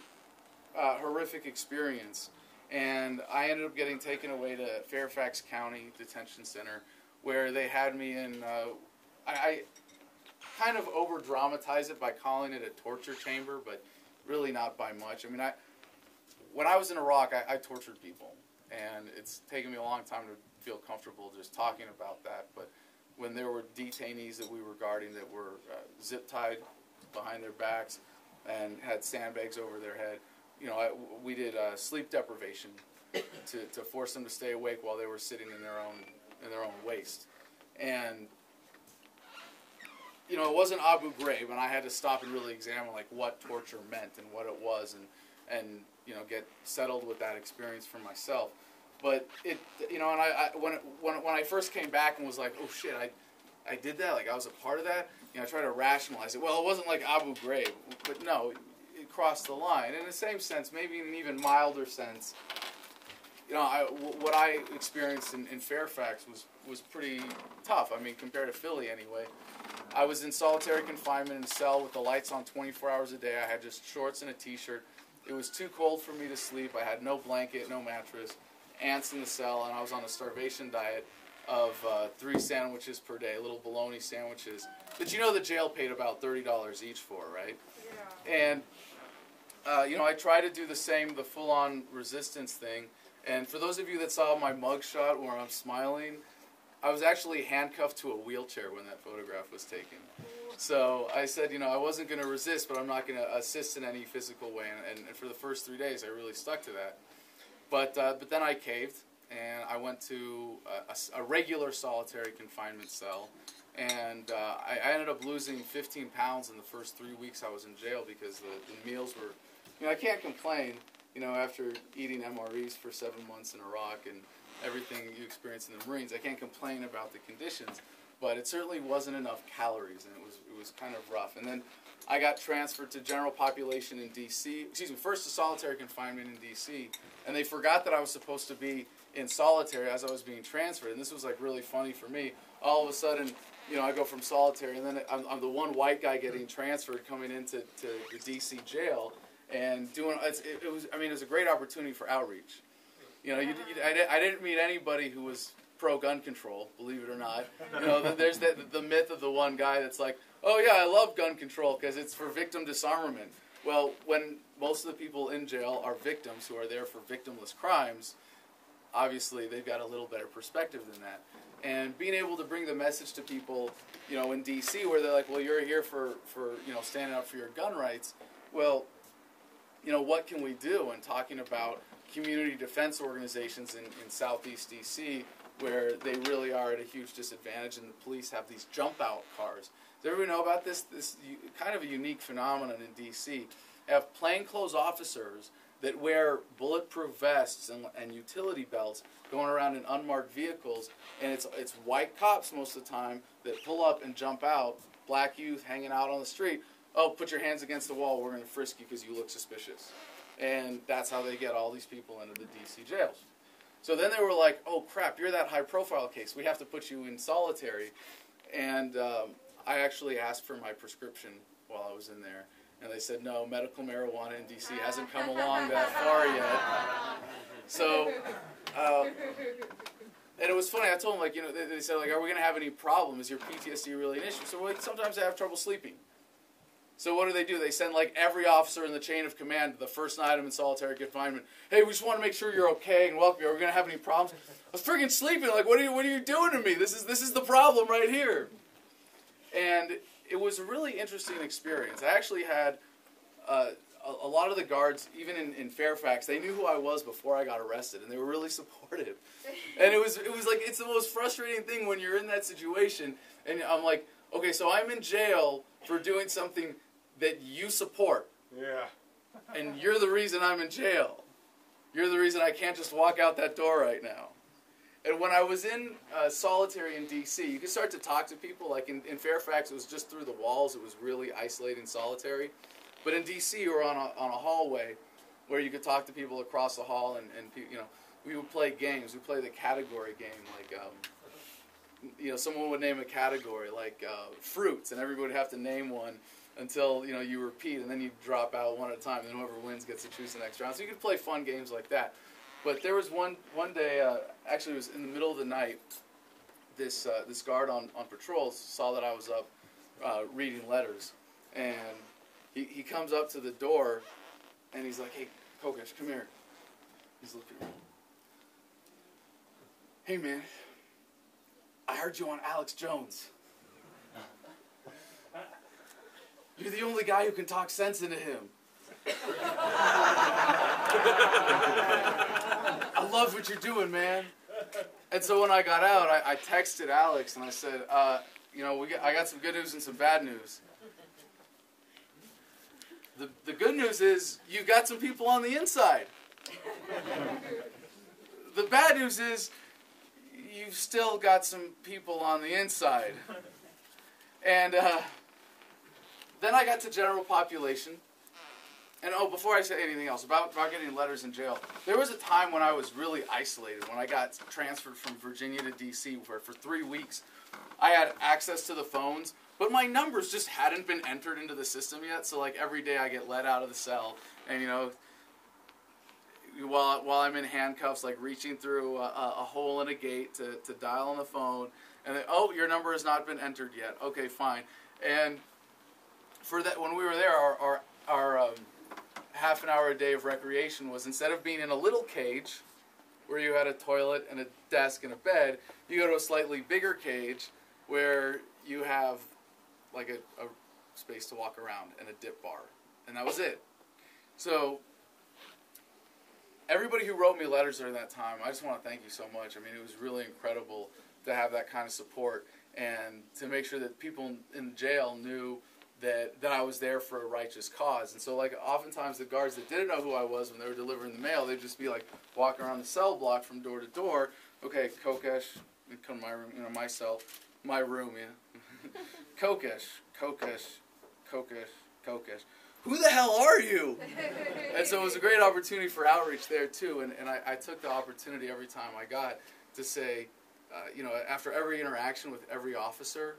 horrific experience. And I ended up getting taken away to Fairfax County Detention Center, where they had me in, I kind of over-dramatize it by calling it a torture chamber, but really not by much. I mean, when I was in Iraq, I tortured people, and it's taken me a long time to feel comfortable just talking about that. But when there were detainees that we were guarding that were zip-tied behind their backs and had sandbags over their head, we did sleep deprivation to force them to stay awake while they were sitting in their own waste. And it wasn't Abu Ghraib, and I had to stop and really examine what torture meant and what it was, and get settled with that experience for myself. But and when I first came back and was like, oh shit, I did that, I was a part of that. I tried to rationalize it. Well, it wasn't like Abu Ghraib, but no. Crossed the line. In the same sense, maybe in an even milder sense, what I experienced in Fairfax was pretty tough. I mean, compared to Philly anyway. I was in solitary confinement in a cell with the lights on 24 hours a day. I had just shorts and a t-shirt. It was too cold for me to sleep. I had no blanket, no mattress, ants in the cell, and I was on a starvation diet of 3 sandwiches per day, little bologna sandwiches that the jail paid about $30 each for, right? Yeah. And I try to do the same, the full-on resistance thing. And for those of you that saw my mugshot where I'm smiling, I was actually handcuffed to a wheelchair when that photograph was taken. So I said, I wasn't going to resist, but I'm not going to assist in any physical way. And for the first 3 days, I really stuck to that. But then I caved, and I went to a regular solitary confinement cell. And I ended up losing 15 pounds in the first 3 weeks I was in jail because the meals were... I can't complain, after eating MREs for 7 months in Iraq and everything you experience in the Marines. I can't complain about the conditions, but it certainly wasn't enough calories, and it was kind of rough. And then I got transferred to general population in D.C. First to solitary confinement in D.C., and they forgot that I was supposed to be in solitary as I was being transferred, and this was really funny for me. All of a sudden, I go from solitary, and then I'm the one white guy getting transferred coming into the D.C. jail. And it was a great opportunity for outreach. You know, I didn't meet anybody who was pro-gun control, believe it or not. You know, there's the myth of the one guy that's like, oh yeah, I love gun control because it's for victim disarmament. Well, when most of the people in jail are victims who are there for victimless crimes, obviously they've got a little better perspective than that. And being able to bring the message to people, you know, in D.C. where they're like, well, you're here for you know, standing up for your gun rights. Well, you know, what can we do? And talking about community defense organizations in Southeast D.C. where they really are at a huge disadvantage, and the police have these jump-out cars. Does everybody know about this? This kind of a unique phenomenon in D.C. Have plainclothes officers that wear bulletproof vests and utility belts going around in unmarked vehicles, and it's white cops most of the time that pull up and jump out, black youth hanging out on the street. Oh, put your hands against the wall, we're going to frisk you because you look suspicious. And that's how they get all these people into the D.C. jails. So then they were like, oh crap, you're that high-profile case, we have to put you in solitary. And I actually asked for my prescription while I was in there. And they said, no, medical marijuana in D.C. hasn't come along that far yet. So, and it was funny, I told them, like, you know, they said, like, are we going to have any problem? Is your PTSD really an issue? So, like, sometimes I have trouble sleeping. So what do? They send, like, every officer in the chain of command to the first night I'm in solitary confinement. Hey, we just want to make sure you're okay and welcome you. Are we going to have any problems? I was freaking sleeping. Like, what are you doing to me? This is the problem right here. And it was a really interesting experience. I actually had a lot of the guards, even in Fairfax, they knew who I was before I got arrested, and they were really supportive. And it was like, it's the most frustrating thing when you're in that situation, and I'm like, okay, so I'm in jail for doing something that you support. Yeah. And you're the reason I'm in jail. You're the reason I can't just walk out that door right now. And when I was in solitary in D.C., you could start to talk to people. Like in Fairfax, it was just through the walls. It was really isolating solitary. But in D.C., you were on a hallway where you could talk to people across the hall, and you know, we would play games. We play the category game, like you know, someone would name a category like fruits, and everybody would have to name one until, you know, you repeat, and then you drop out one at a time, and whoever wins gets to choose the next round. So you could play fun games like that. But there was one day, actually it was in the middle of the night, this guard on patrol saw that I was up reading letters, and he comes up to the door, and he's like, hey, Kokesh, come here. He's looking at me. Hey, man, I heard you on Alex Jones. You're the only guy who can talk sense into him. I love what you're doing, man. And so when I got out, I texted Alex and I said, you know, I got some good news and some bad news. The good news is you got some people on the inside. The bad news is you've still got some people on the inside. And then I got to general population. And oh, before I say anything else, about getting letters in jail, there was a time when I was really isolated, when I got transferred from Virginia to D.C., where for 3 weeks I had access to the phones, but my numbers just hadn't been entered into the system yet, so like every day I get let out of the cell, and you know, while I'm in handcuffs, like reaching through a hole in a gate to dial on the phone, and then, oh, your number has not been entered yet. Okay, fine. And for that, when we were there, our half an hour a day of recreation was, instead of being in a little cage where you had a toilet and a desk and a bed, you go to a slightly bigger cage where you have like a space to walk around and a dip bar, and that was it. So everybody who wrote me letters during that time, I just want to thank you so much. I mean, it was really incredible to have that kind of support and to make sure that people in jail knew that I was there for a righteous cause. And so, like, oftentimes the guards that didn't know who I was when they were delivering the mail, they'd just be like walking around the cell block from door to door. Okay, Kokesh, come to my room, you know, my cell, my room, yeah. Kokesh, who the hell are you? And so it was a great opportunity for outreach there too, and I took the opportunity every time I got to say, you know, after every interaction with every officer,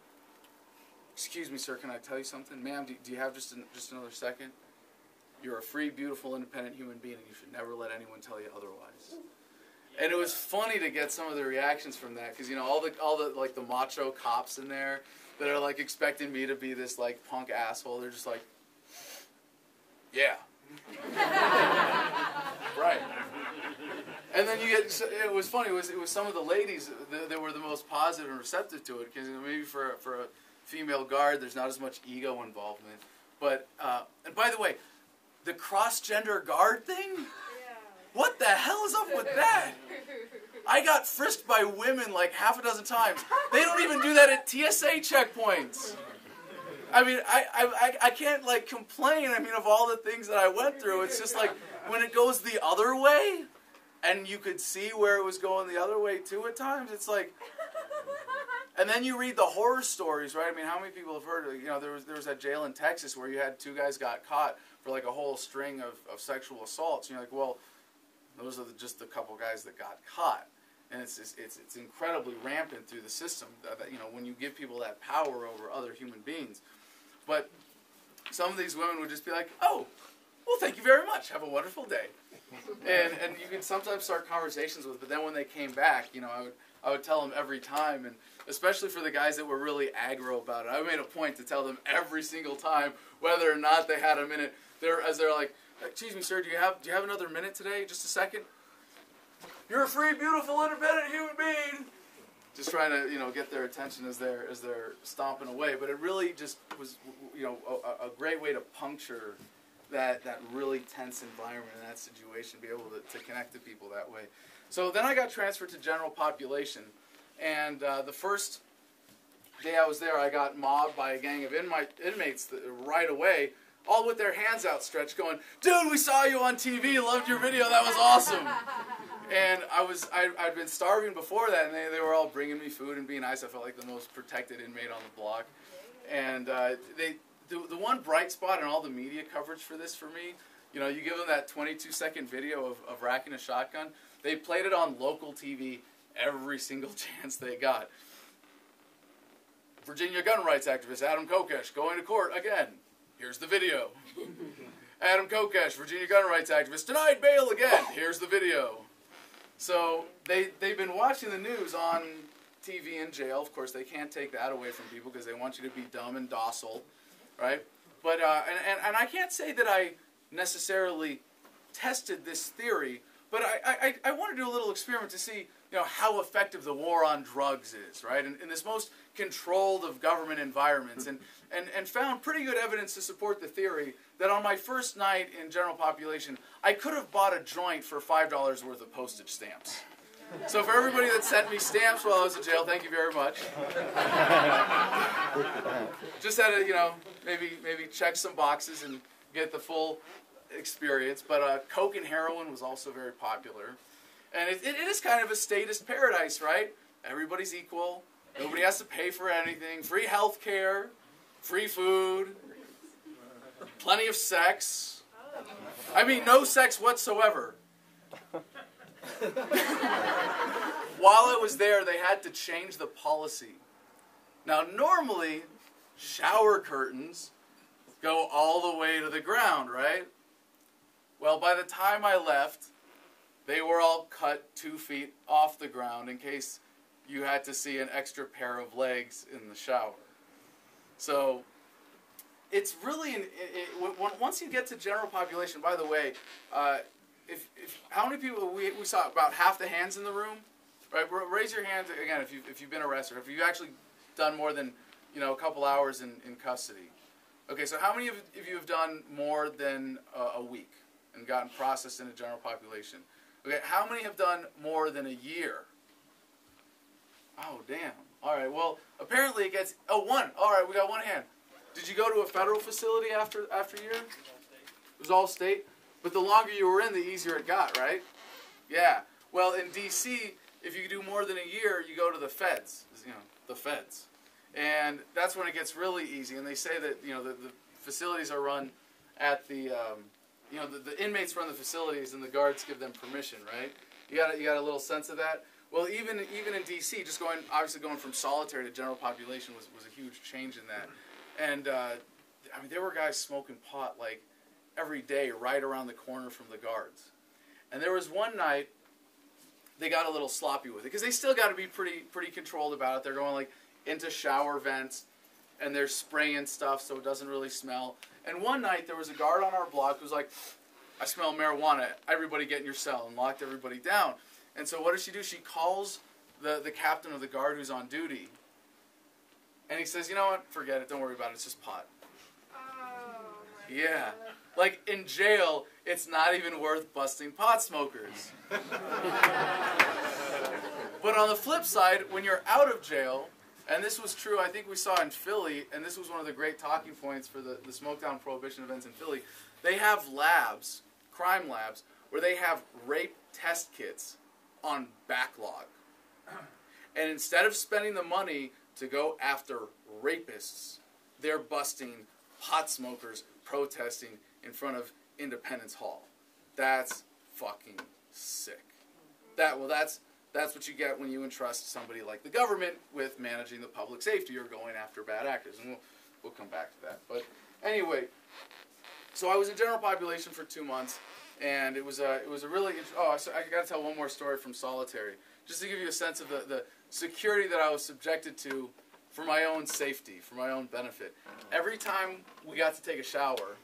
excuse me, sir, can I tell you something? Ma'am, do you have just another second? You're a free, beautiful, independent human being, and you should never let anyone tell you otherwise. And it was funny to get some of the reactions from that, because, you know, all the like the macho cops in there that are like expecting me to be this like punk asshole. They're just like, yeah. Right. And then you get, it was funny, it was some of the ladies that were the most positive and receptive to it, because maybe for a female guard, there's not as much ego involvement. But, and by the way, the cross-gender guard thing? Yeah. What the hell is up with that? I got frisked by women like half a dozen times. They don't even do that at TSA checkpoints. I mean, I can't, like, complain, I mean, of all the things that I went through. It's just like, when it goes the other way, and you could see where it was going the other way, too, at times, it's like... And then you read the horror stories, right? I mean, how many people have heard, you know, there was that jail in Texas where you had 2 guys got caught for, like, a whole string of sexual assaults. And you're like, well, those are just a couple guys that got caught. And it's incredibly rampant through the system, that, you know, when you give people that power over other human beings. But some of these women would just be like, oh, well, thank you very much. Have a wonderful day. And you can sometimes start conversations with, but then when they came back, you know, I would tell them every time, and especially for the guys that were really aggro about it, I made a point to tell them every single time, whether or not they had a minute. They're like, excuse me, sir, do you have another minute today? Just a second? You're a free, beautiful, independent human being. Just trying to, you know, get their attention as they're stomping away. But it really just was, you know, a great way to puncture that really tense environment in that situation, be able to connect to people that way. So then I got transferred to general population, and the first day I was there, I got mobbed by a gang of inmates right away, all with their hands outstretched, going, "Dude, we saw you on TV, loved your video, that was awesome." And I'd been starving before that, and they were all bringing me food and being nice. I felt like the most protected inmate on the block. And the one bright spot in all the media coverage for this for me, you know, you give them that 22-second video of racking a shotgun. They played it on local TV every single chance they got. Virginia gun rights activist Adam Kokesh going to court again. Here's the video. Adam Kokesh, Virginia gun rights activist, denied bail again. Here's the video. So they've been watching the news on TV in jail. Of course, they can't take that away from people because they want you to be dumb and docile, right? But and I can't say that I necessarily tested this theory, but I want to do a little experiment to see, you know, how effective the war on drugs is, right? In this most controlled of government environments, and found pretty good evidence to support the theory that on my first night in general population, I could have bought a joint for $5 worth of postage stamps. So for everybody that sent me stamps while I was in jail, thank you very much. Just had to, you know, maybe check some boxes and get the full experience. But coke and heroin was also very popular. And it is kind of a statist paradise, right? Everybody's equal. Nobody has to pay for anything. Free health care. Free food. Plenty of sex. I mean, no sex whatsoever. While I was there, they had to change the policy. Now, normally, shower curtains go all the way to the ground, right? Well, by the time I left, they were all cut 2 feet off the ground in case you had to see an extra pair of legs in the shower. So it's really, once you get to general population, by the way, how many people, we saw about half the hands in the room, right? Raise your hand again if you've been arrested, if you've actually done more than, you know, a couple hours in custody. Okay, so how many of you have done more than a week and gotten processed into general population? Okay, how many have done more than a year? Oh, damn. All right, well, apparently it gets, oh, one. All right, we got one hand. Did you go to a federal facility after a year? It was all state? But the longer you were in, the easier it got, right? Yeah. Well, in D.C., if you do more than a year, you go to the feds, you know, the feds. And that's when it gets really easy. And they say that, you know, the facilities are run at the, you know, the inmates run the facilities and the guards give them permission, right? You got a little sense of that? Well, even in D.C., just obviously going from solitary to general population was a huge change in that. And, I mean, there were guys smoking pot, like, every day right around the corner from the guards. And there was one night they got a little sloppy with it, because they still got to be pretty controlled about it. They're going like into shower vents, and they're spraying stuff so it doesn't really smell. And one night there was a guard on our block who was like, "I smell marijuana. Everybody get in your cell," and locked everybody down. And so what does she do? She calls the captain of the guard who's on duty, and he says, "You know what? Forget it. Don't worry about it. It's just pot." Yeah. Like, in jail, it's not even worth busting pot smokers. But on the flip side, when you're out of jail, and this was true, I think we saw in Philly, and this was one of the great talking points for the Smoketown Prohibition events in Philly, they have labs, crime labs, where they have rape test kits on backlog. And instead of spending the money to go after rapists, they're busting pot smokers protesting in front of Independence Hall. That's fucking sick. That's what you get when you entrust somebody like the government with managing the public safety or going after bad actors. And we'll come back to that. But anyway, so I was in general population for 2 months, and it was a really so I got to tell one more story from solitary, just to give you a sense of the security that I was subjected to for my own safety, for my own benefit. Every time we got to take a shower,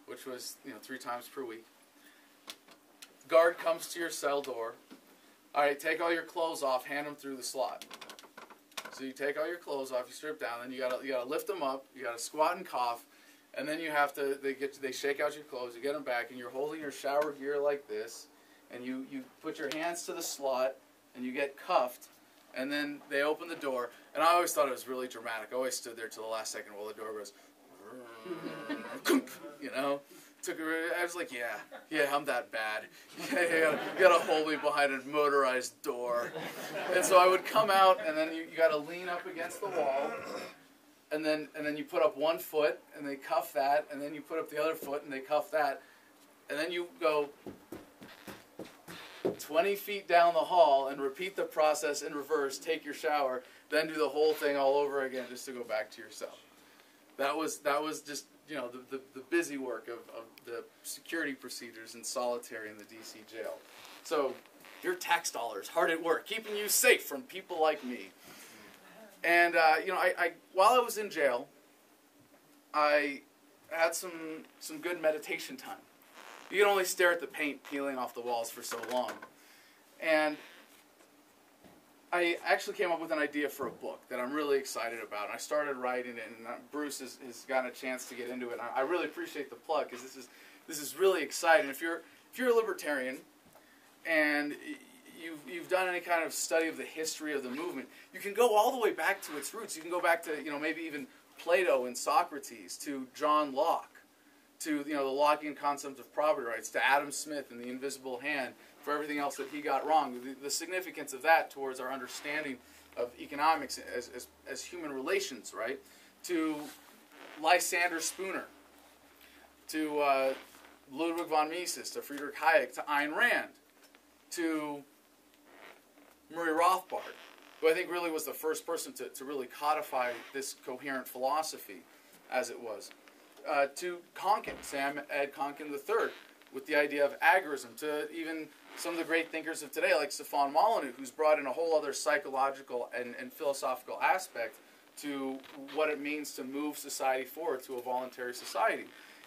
which was 3 times per week, guard comes to your cell door. All right, take all your clothes off, hand them through the slot. So you take all your clothes off, you strip down, then you gotta lift them up, you gotta squat and cough, and then you have to they shake out your clothes, you get them back, and you're holding your shower gear like this, and you put your hands to the slot, and you get cuffed, and then they open the door. And I always thought it was really dramatic. I always stood there till the last second while the door goes, I was like, yeah, I'm that bad. You gotta hold me behind a motorized door. And so I would come out, and then you gotta lean up against the wall, and then you put up one foot, and they cuff that, and then you put up the other foot, and they cuff that, and then you go 20 feet down the hall and repeat the process in reverse, take your shower, then do the whole thing all over again just to go back to your cell. That was just, the busy work of the security procedures in solitary in the D.C. jail. So your tax dollars hard at work, keeping you safe from people like me. And, while I was in jail, I had some good meditation time. You can only stare at the paint peeling off the walls for so long. And I actually came up with an idea for a book that I'm really excited about. And I started writing it, and Bruce has gotten a chance to get into it. And I really appreciate the plug, because this is really exciting. If you're a libertarian and you've done any kind of study of the history of the movement, you can go all the way back to its roots. You can go back to maybe even Plato and Socrates, to John Locke, to the Lockean concept of property rights, to Adam Smith and the invisible hand, for everything else that he got wrong. The significance of that towards our understanding of economics as human relations, right? To Lysander Spooner, to Ludwig von Mises, to Friedrich Hayek, to Ayn Rand, to Murray Rothbard, who I think really was the first person to really codify this coherent philosophy as it was. To Konkin, Sam Ed Konkin III, with the idea of agorism, to even some of the great thinkers of today, like Stefan Molyneux, who's brought in a whole other psychological and philosophical aspect to what it means to move society forward to a voluntary society.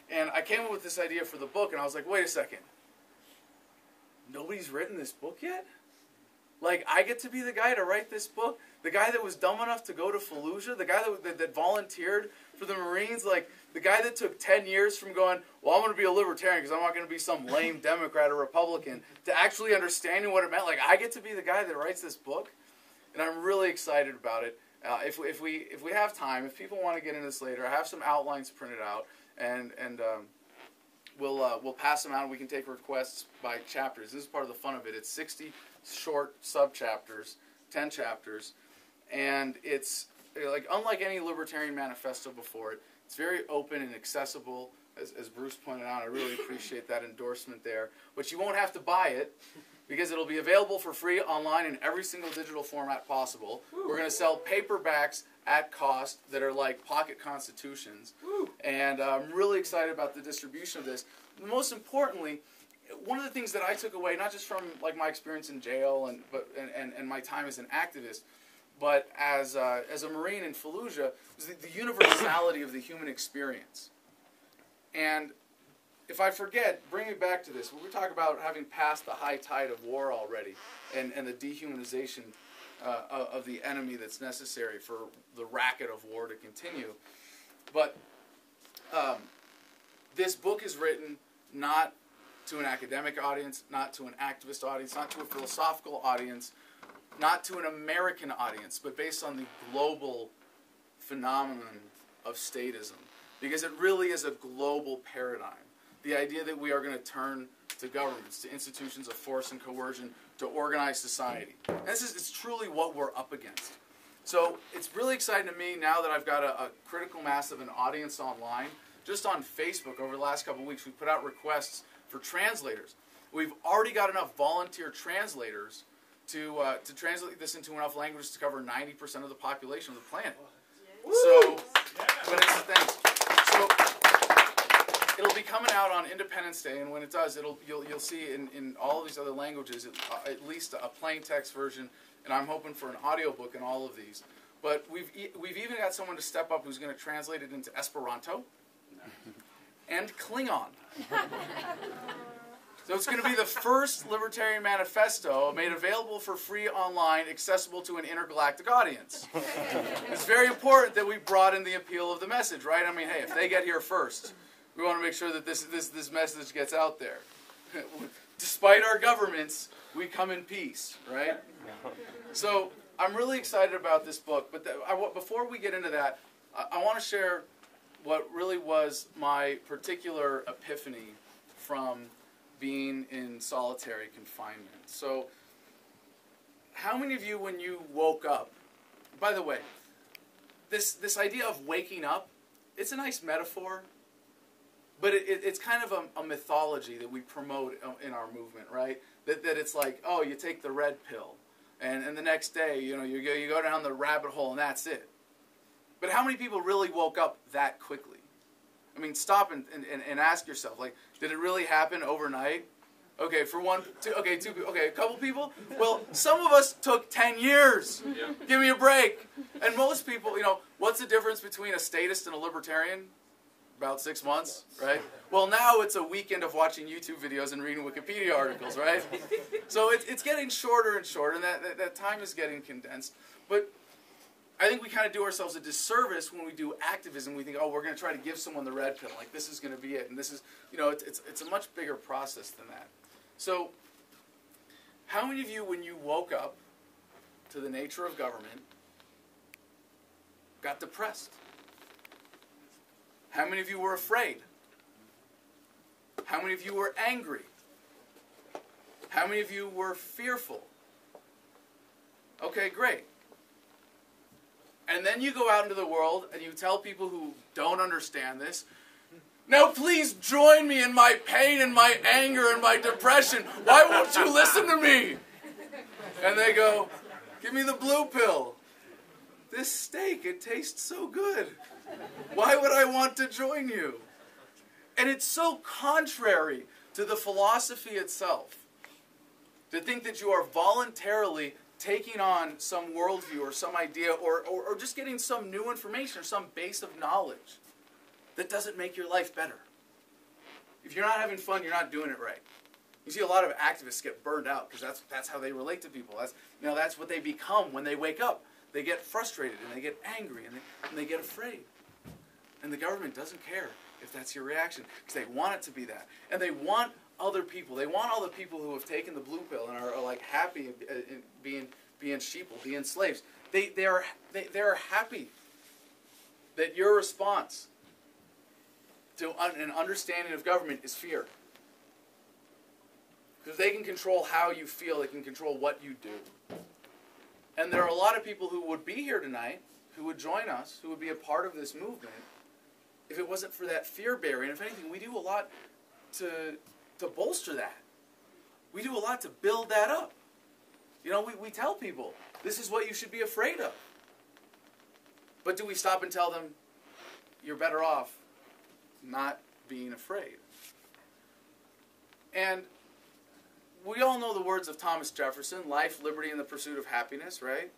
And I came up with this idea for the book, and I was like, wait a second. Nobody's written this book yet? Like, I get to be the guy to write this book? The guy that was dumb enough to go to Fallujah? The guy that volunteered for the Marines? Like, the guy that took 10 years from going, well, I'm going to be a libertarian because I'm not going to be some lame Democrat or Republican, to actually understanding what it meant. Like, I get to be the guy that writes this book? And I'm really excited about it. If we have time, if people want to get into this later, I have some outlines printed out, and we'll pass them out, and we can take requests by chapters. This is part of the fun of it. It's 60 short sub-chapters, 10 chapters, and it's like unlike any libertarian manifesto before it. It's very open and accessible, as Bruce pointed out. I really appreciate that endorsement there. But you won't have to buy it, because it'll be available for free online in every single digital format possible. We're going to sell paperbacks at cost that are like pocket constitutions. And I'm really excited about the distribution of this. Most importantly, one of the things that I took away, not just from like my experience in jail and my time as an activist, but as a Marine in Fallujah, was the universality of the human experience. And if I forget, bring me back to this. When we talk about having passed the high tide of war already, and the dehumanization of the enemy that's necessary for the racket of war to continue. But this book is written not to an academic audience, not to an activist audience, not to a philosophical audience, not to an American audience, but based on the global phenomenon of statism. Because it really is a global paradigm. The idea that we are going to turn to governments, to institutions of force and coercion, to organize society. And it's truly what we're up against. So it's really exciting to me now that I've got a critical mass of an audience online. Just on Facebook over the last couple of weeks, we put out requests for translators. We've already got enough volunteer translators to translate this into enough languages to cover 90% of the population of the planet. So, but it's thanks. So it'll be coming out on Independence Day, and when it does, you'll see in all of these other languages at least a plain text version, and I'm hoping for an audiobook in all of these. But we've even got someone to step up who's going to translate it into Esperanto and Klingon. So it's going to be the first Libertarian Manifesto made available for free online, accessible to an intergalactic audience. It's very important that we broaden the appeal of the message, right? I mean, hey, if they get here first, we want to make sure that this message gets out there. Despite our governments, we come in peace, right? So I'm really excited about this book, but before we get into that, I want to share what really was my particular epiphany from being in solitary confinement. So, how many of you, when you woke up, by the way, this idea of waking up, it's a nice metaphor, but it's kind of a mythology that we promote in our movement, right? That it's like, oh, you take the red pill, and the next day, you go down the rabbit hole, and that's it. But how many people really woke up that quickly? I mean, stop and ask yourself, like, did it really happen overnight? Okay, for one, two, okay, a couple people? Well, some of us took 10 years. Yeah. Give me a break. And most people, what's the difference between a statist and a libertarian? About 6 months, right? Well, now it's a weekend of watching YouTube videos and reading Wikipedia articles, right? So it's getting shorter and shorter, and that time is getting condensed. But I think we kind of do ourselves a disservice when we do activism. We think, oh, we're going to try to give someone the red pill. Like, this is going to be it. And this is, it's a much bigger process than that. So, how many of you, when you woke up to the nature of government, got depressed? How many of you were afraid? How many of you were angry? How many of you were fearful? Okay, great. And then you go out into the world and you tell people who don't understand this, now please join me in my pain and my anger and my depression. Why won't you listen to me? And they go, give me the blue pill. This steak, it tastes so good. Why would I want to join you? And it's so contrary to the philosophy itself to think that you are voluntarily taking on some worldview or some idea or just getting some new information or some base of knowledge that doesn't make your life better. If you're not having fun, you're not doing it right. You see a lot of activists get burned out because that's how they relate to people. That's what they become when they wake up. They get frustrated and they get angry and they get afraid. And the government doesn't care if that's your reaction because they want it to be that. And they want other people. They want all the people who have taken the blue pill and are like happy being sheeple, being slaves. They are happy that your response to an understanding of government is fear. Because they can control how you feel, they can control what you do. And there are a lot of people who would be here tonight, who would join us, who would be a part of this movement, if it wasn't for that fear barrier. And if anything, we do a lot to bolster that. We do a lot to build that up. We tell people, this is what you should be afraid of. But do we stop and tell them, you're better off not being afraid? And we all know the words of Thomas Jefferson, life, liberty, and the pursuit of happiness, right?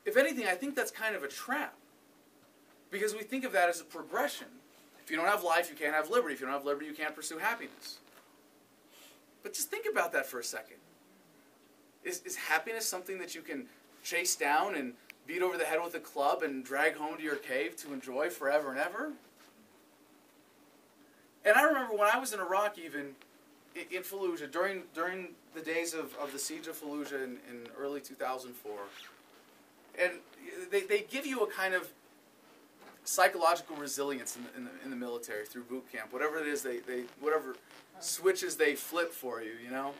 If anything, I think that's kind of a trap. Because we think of that as a progression. If you don't have life, you can't have liberty. If you don't have liberty, you can't pursue happiness. But just think about that for a second. Is happiness something that you can chase down and beat over the head with a club and drag home to your cave to enjoy forever and ever? And I remember when I was in Iraq, even in Fallujah, during the days of the siege of Fallujah in early 2004, and they give you a kind of psychological resilience in the military through boot camp, whatever it is, whatever switches they flip for you, you know.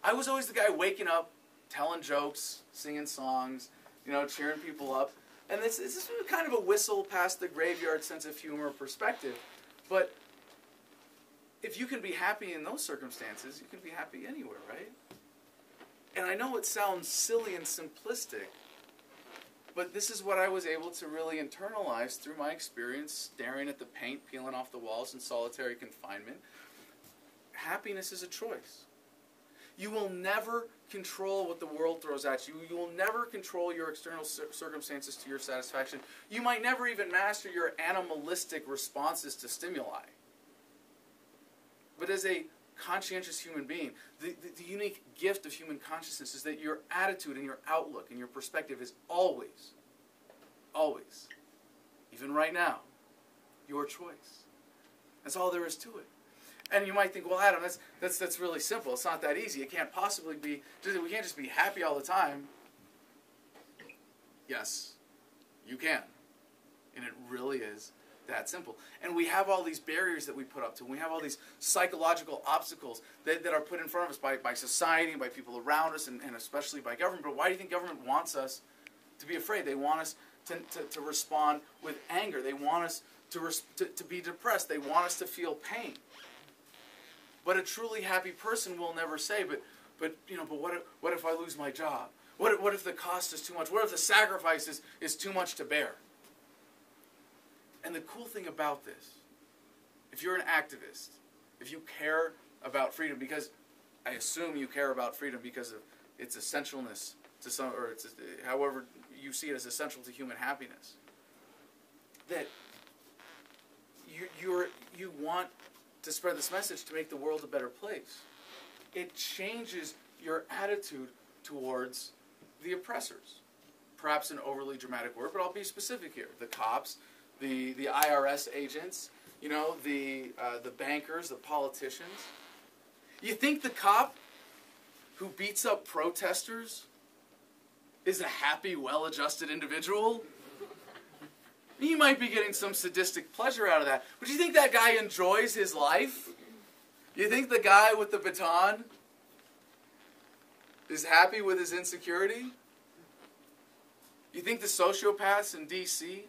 I was always the guy waking up, telling jokes, singing songs, you know, cheering people up. And this is kind of a whistle past the graveyard sense of humor perspective. But if you can be happy in those circumstances, you can be happy anywhere, right? And I know it sounds silly and simplistic, but this is what I was able to really internalize through my experience staring at the paint peeling off the walls in solitary confinement. Happiness is a choice. You will never control what the world throws at you. You will never control your external circumstances to your satisfaction. You might never even master your animalistic responses to stimuli. But as a conscientious human being, the unique gift of human consciousness is that your attitude and your outlook and your perspective is always, even right now, your choice. That's all there is to it. And you might think, well, Adam, that's really simple. It's not that easy. It can't possibly be. We can't just be happy all the time. Yes, you can. And it really is that simple. And we have all these barriers that we put up to. We have all these psychological obstacles that are put in front of us by society and by people around us and especially by government. But why do you think government wants us to be afraid? They want us to respond with anger. They want us to be depressed. They want us to feel pain. But a truly happy person will never say, but what if I lose my job? What if the cost is too much? What if the sacrifice is too much to bear? And the cool thing about this, if you're an activist, if you care about freedom, because I assume you care about freedom because of its essentialness to some, or however you see it as essential to human happiness, that you want to spread this message to make the world a better place. It changes your attitude towards the oppressors. Perhaps an overly dramatic word, but I'll be specific here. The cops, the IRS agents, you know, the bankers, the politicians. You think the cop who beats up protesters is a happy, well-adjusted individual? You might be getting some sadistic pleasure out of that. But do you think that guy enjoys his life? You think the guy with the baton is happy with his insecurity? You think the sociopaths in D.C.,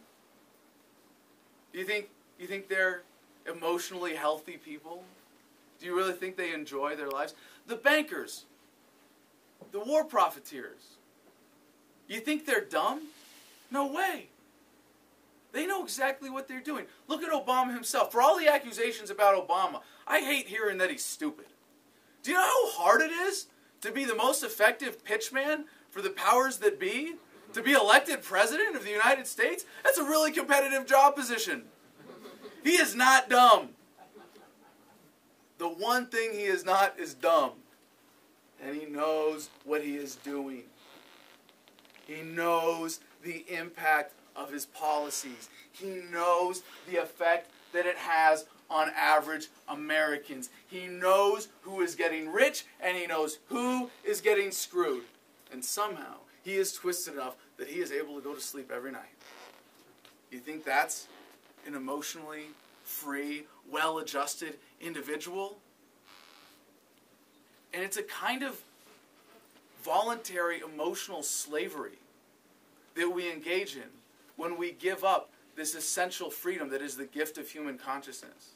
you think they're emotionally healthy people? Do you really think they enjoy their lives? The bankers, the war profiteers, you think they're dumb? No way. They know exactly what they're doing. Look at Obama himself. For all the accusations about Obama, I hate hearing that he's stupid. Do you know how hard it is to be the most effective pitchman for the powers that be? To be elected president of the United States? That's a really competitive job position. He is not dumb. The one thing he is not is dumb. And he knows what he is doing. He knows the impact of his policies. He knows the effect that it has on average Americans. He knows who is getting rich and he knows who is getting screwed. And somehow he is twisted enough that he is able to go to sleep every night. You think that's an emotionally free, well-adjusted individual? And it's a kind of voluntary emotional slavery that we engage in when we give up this essential freedom that is the gift of human consciousness.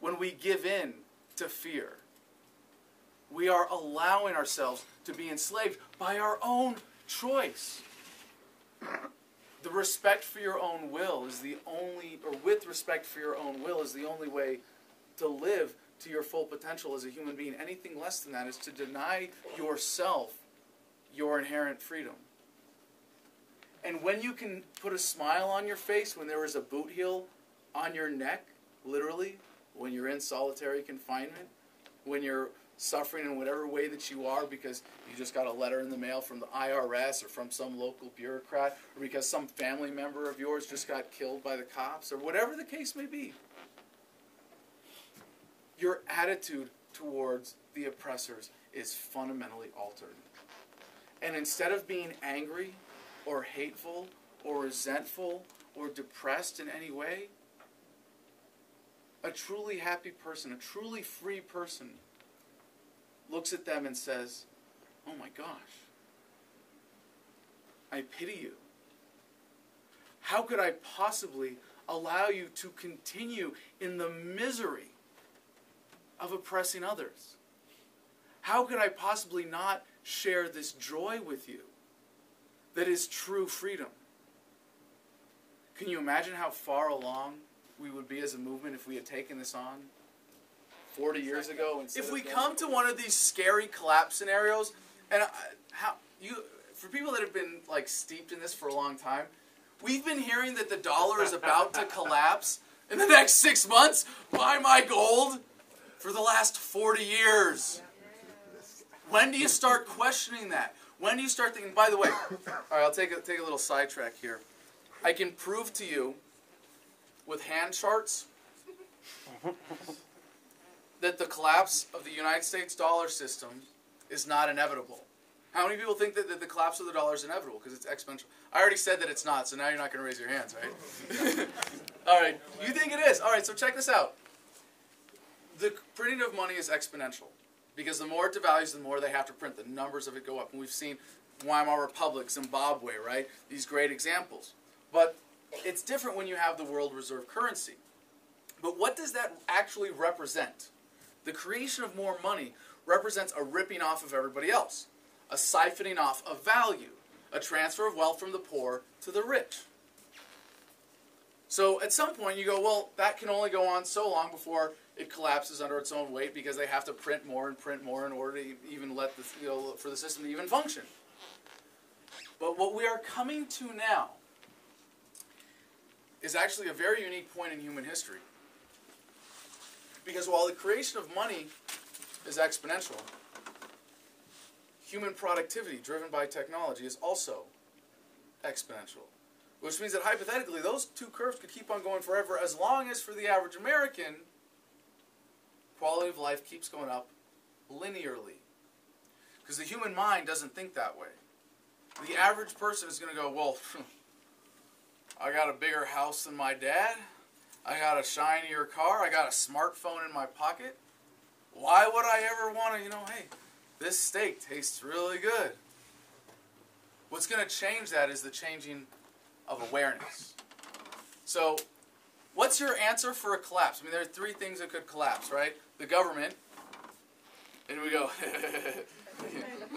When we give in to fear, we are allowing ourselves to be enslaved by our own choice. The respect for your own will is the only, or with respect for your own will is the only way to live to your full potential as a human being. Anything less than that is to deny yourself your inherent freedom. And when you can put a smile on your face when there is a boot heel on your neck, literally, when you're in solitary confinement, when you're suffering in whatever way that you are because you just got a letter in the mail from the IRS or from some local bureaucrat, or because some family member of yours just got killed by the cops, or whatever the case may be, your attitude towards the oppressors is fundamentally altered. And instead of being angry or hateful or resentful or depressed in any way, a truly happy person, a truly free person, looks at them and says, "Oh my gosh, I pity you. How could I possibly allow you to continue in the misery of oppressing others? How could I possibly not share this joy with you that is true freedom?" Can you imagine how far along we would be as a movement if we had taken this on 40 years ago? If we come to one of these scary collapse scenarios, and for people that have been like steeped in this for a long time, we've been hearing that the dollar is about to collapse in the next 6 months. Buy my gold for the last 40 years. When do you start questioning that? When do you start thinking, by the way, all right, I'll take a little sidetrack here. I can prove to you with hand charts that the collapse of the United States dollar system is not inevitable. How many people think that the collapse of the dollar is inevitable because it's exponential? I already said that it's not, so now you're not going to raise your hands, right? All right, you think it is. All right, so check this out. The printing of money is exponential because the more it devalues, the more they have to print. The numbers of it go up. And we've seen Weimar Republic, Zimbabwe, right? These great examples. But it's different when you have the world reserve currency. But what does that actually represent? The creation of more money represents a ripping off of everybody else, a siphoning off of value, a transfer of wealth from the poor to the rich. So at some point you go, well, that can only go on so long before it collapses under its own weight because they have to print more in order to even let for the system to even function. But what we are coming to now is actually a very unique point in human history. Because while the creation of money is exponential, human productivity driven by technology is also exponential. Which means that hypothetically, those two curves could keep on going forever as long as for the average American, quality of life keeps going up linearly. Because the human mind doesn't think that way. The average person is going to go, well, I got a bigger house than my dad. I got a shinier car. I got a smartphone in my pocket. Why would I ever want to, hey, this steak tastes really good. What's going to change that is the changing of awareness. So, what's your answer for a collapse? I mean, there are three things that could collapse, right? The government. And we go,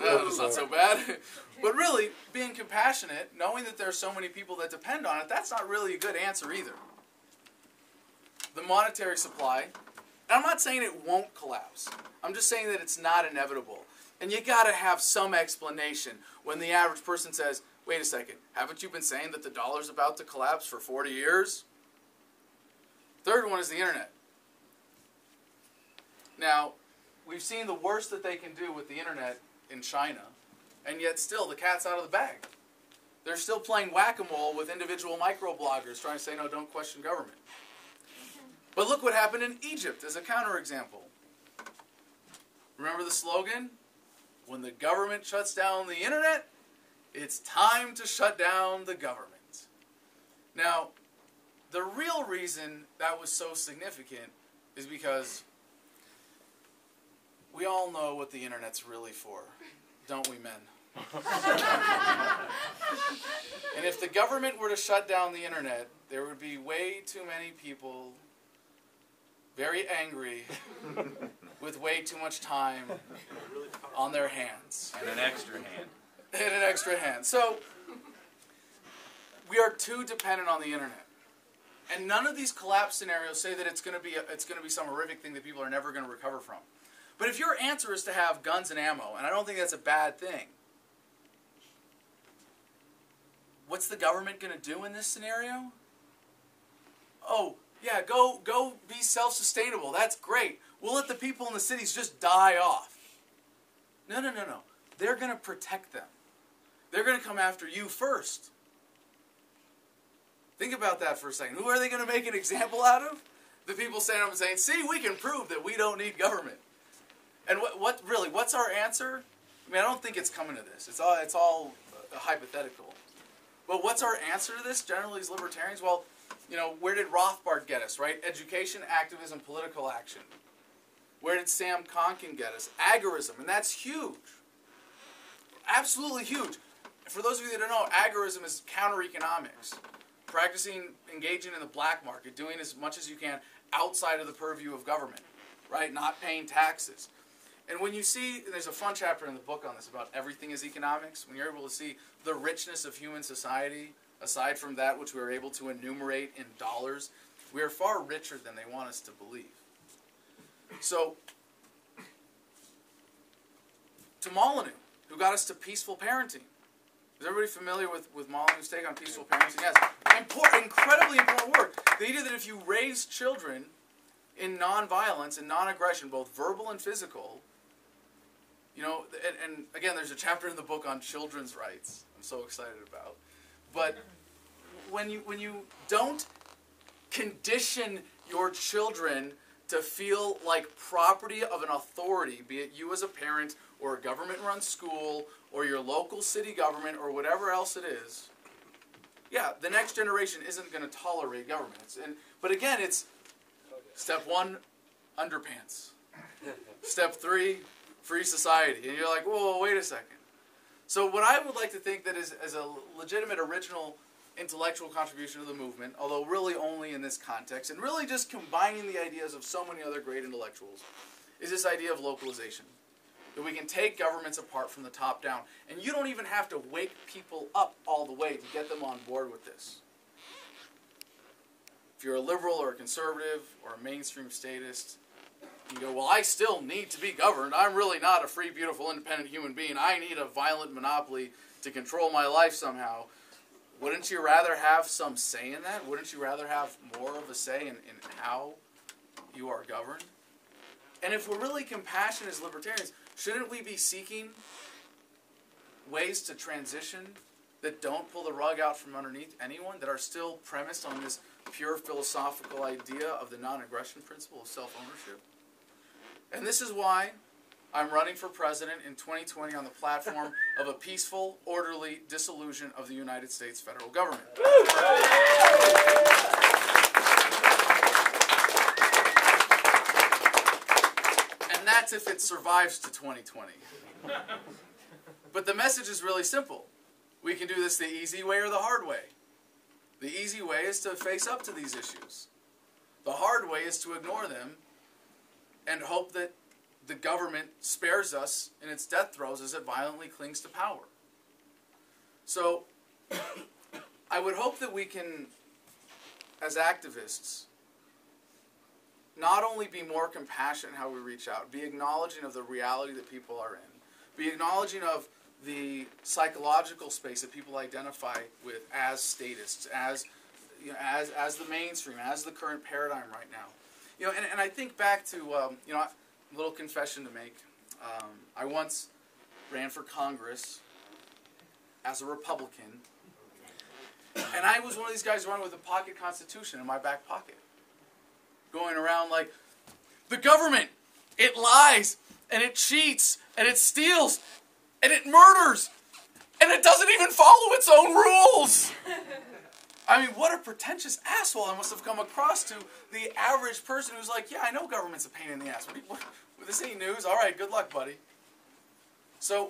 that's not so bad. But really, being compassionate, knowing that there are so many people that depend on it, that's not really a good answer either. The monetary supply, and I'm not saying it won't collapse. I'm just saying that it's not inevitable. And you got to have some explanation when the average person says, wait a second, haven't you been saying that the dollar's about to collapse for 40 years? Third one is the internet. Now, we've seen the worst that they can do with the internet in China, and yet still the cat's out of the bag. They're still playing whack-a-mole with individual microbloggers trying to say, no, don't question government. But look what happened in Egypt as a counterexample. Remember the slogan? When the government shuts down the internet, it's time to shut down the government. Now, the real reason that was so significant is because we all know what the internet's really for, don't we, men? And if the government were to shut down the internet, there would be way too many people very angry with way too much time on their hands. And an extra hand. And an extra hand. So, we are too dependent on the internet. And none of these collapse scenarios say that it's going to be some horrific thing that people are never going to recover from. But if your answer is to have guns and ammo, and I don't think that's a bad thing, what's the government going to do in this scenario? Oh, yeah, go be self-sustainable. That's great. We'll let the people in the cities just die off. No. They're going to protect them. They're going to come after you first. Think about that for a second. Who are they going to make an example out of? The people standing up and saying, see, we can prove that we don't need government. And what's our answer? I mean, I don't think it's coming to this. It's all hypothetical. But what's our answer to this, generally as libertarians? Well, where did Rothbard get us, right? Education, activism, political action. Where did Sam Konkin get us? Agorism, and that's huge. Absolutely huge. For those of you that don't know, agorism is counter-economics. Engaging in the black market, doing as much as you can outside of the purview of government, right? Not paying taxes. And when you see, there's a fun chapter in the book on this about everything is economics, when you're able to see the richness of human society, aside from that which we are able to enumerate in dollars, we are far richer than they want us to believe. So, to Molyneux, who got us to peaceful parenting. Is everybody familiar with Molyneux's take on peaceful parenting? Yes. Incredibly important work. The idea that if you raise children in nonviolence and non-aggression, both verbal and physical, and again, there's a chapter in the book on children's rights I'm so excited about. But when you don't condition your children to feel like property of an authority, be it you as a parent or a government-run school or your local city government or whatever else it is, yeah, the next generation isn't going to tolerate government. But again, it's step 1, underpants. Step 3, free society. And you're like, whoa, wait a second. So what I would like to think that is a legitimate original intellectual contribution to the movement, although really only in this context, and really just combining the ideas of so many other great intellectuals, is this idea of localization. That we can take governments apart from the top down. And you don't even have to wake people up all the way to get them on board with this. If you're a liberal or a conservative or a mainstream statist, you go, well, I still need to be governed. I'm really not a free, beautiful, independent human being. I need a violent monopoly to control my life somehow. Wouldn't you rather have some say in that? Wouldn't you rather have more of a say in how you are governed? And if we're really compassionate as libertarians, shouldn't we be seeking ways to transition that don't pull the rug out from underneath anyone, that are still premised on this pure philosophical idea of the non-aggression principle of self-ownership? And this is why I'm running for president in 2020 on the platform of a peaceful, orderly dissolution of the United States federal government. And that's if it survives to 2020. But the message is really simple. We can do this the easy way or the hard way. The easy way is to face up to these issues. The hard way is to ignore them and hope that the government spares us in its death throes as it violently clings to power. So, I would hope that we can, as activists, not only be more compassionate in how we reach out, be acknowledging of the reality that people are in, be acknowledging of the psychological space that people identify with as statists, as the mainstream, as the current paradigm right now. And I think back to, a little confession to make. I once ran for Congress as a Republican, and I was one of these guys running with a pocket constitution in my back pocket, going around like, the government, it lies, and it cheats, and it steals, and it murders, and it doesn't even follow its own rules. I mean, what a pretentious asshole I must have come across to the average person who's like, yeah, I know government's a pain in the ass. What, this ain't news. All right, good luck, buddy. So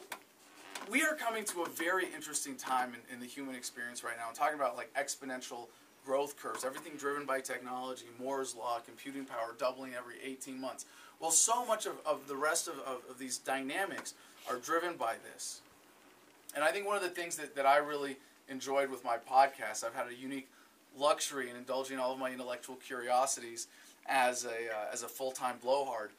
we are coming to a very interesting time in the human experience right now. I'm talking about like exponential growth curves, everything driven by technology, Moore's law, computing power doubling every 18 months. Well, so much of the rest of these dynamics are driven by this. And I think one of the things that I really enjoyed with my podcast, I've had a unique luxury and indulging all of my intellectual curiosities as a full-time blowhard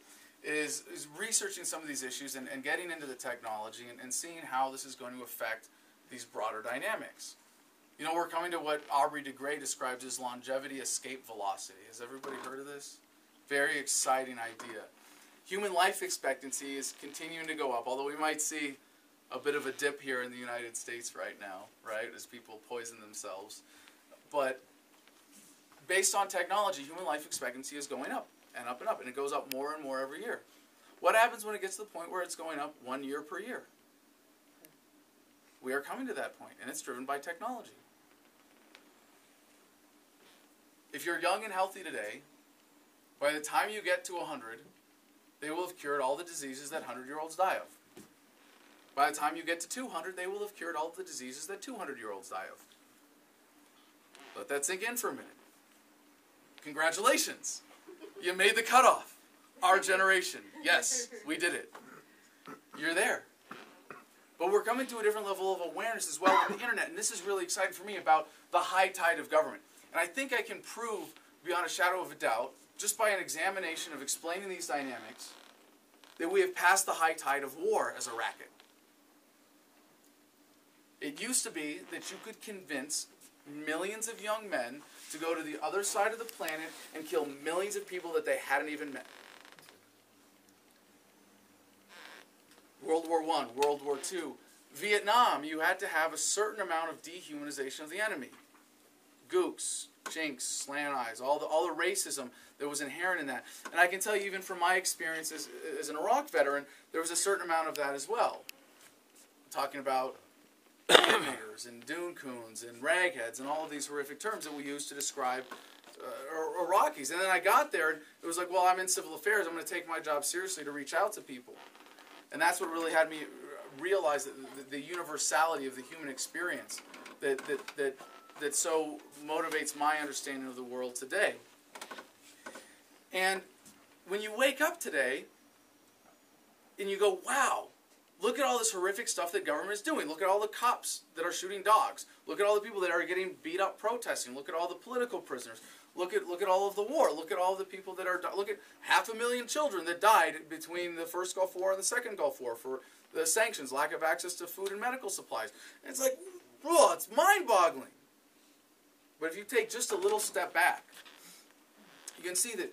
is researching some of these issues and getting into the technology and seeing how this is going to affect these broader dynamics. You know, we're coming to what Aubrey de Grey describes as longevity escape velocity. Has everybody heard of this? Very exciting idea. Human life expectancy is continuing to go up, although we might see a bit of a dip here in the United States right now, right, as people poison themselves. But based on technology, human life expectancy is going up and up and up, and it goes up more and more every year. What happens when it gets to the point where it's going up 1 year per year? We are coming to that point, and it's driven by technology. If you're young and healthy today, by the time you get to 100, they will have cured all the diseases that 100-year-olds die of. By the time you get to 200, they will have cured all the diseases that 200-year-olds die of. Let that sink in for a minute. Congratulations. You made the cutoff. Our generation. Yes, we did it. You're there. But we're coming to a different level of awareness as well on the internet, and this is really exciting for me about the high tide of government. And I think I can prove beyond a shadow of a doubt, just by an examination of explaining these dynamics, that we have passed the high tide of war as a racket. It used to be that you could convince millions of young men to go to the other side of the planet and kill millions of people that they hadn't even met. World War I, World War II. Vietnam, you had to have a certain amount of dehumanization of the enemy. Gooks, chinks, slant eyes, all the racism that was inherent in that. And I can tell you, even from my experience as an Iraq veteran, there was a certain amount of that as well. I'm talking about niggers and dune coons and ragheads and all of these horrific terms that we use to describe Iraqis. And then I got there and it was like, well, I'm in civil affairs. I'm going to take my job seriously to reach out to people. And that's what really had me realize that the universality of the human experience that so motivates my understanding of the world today. And when you wake up today and you go, wow, look at all this horrific stuff that government is doing. Look at all the cops that are shooting dogs. Look at all the people that are getting beat up protesting. Look at all the political prisoners. Look at all of the war. Look at all the people that are... Look at 500,000 children that died between the first Gulf War and the second Gulf War for the sanctions, lack of access to food and medical supplies. And it's like, oh, it's mind-boggling. But if you take just a little step back, you can see that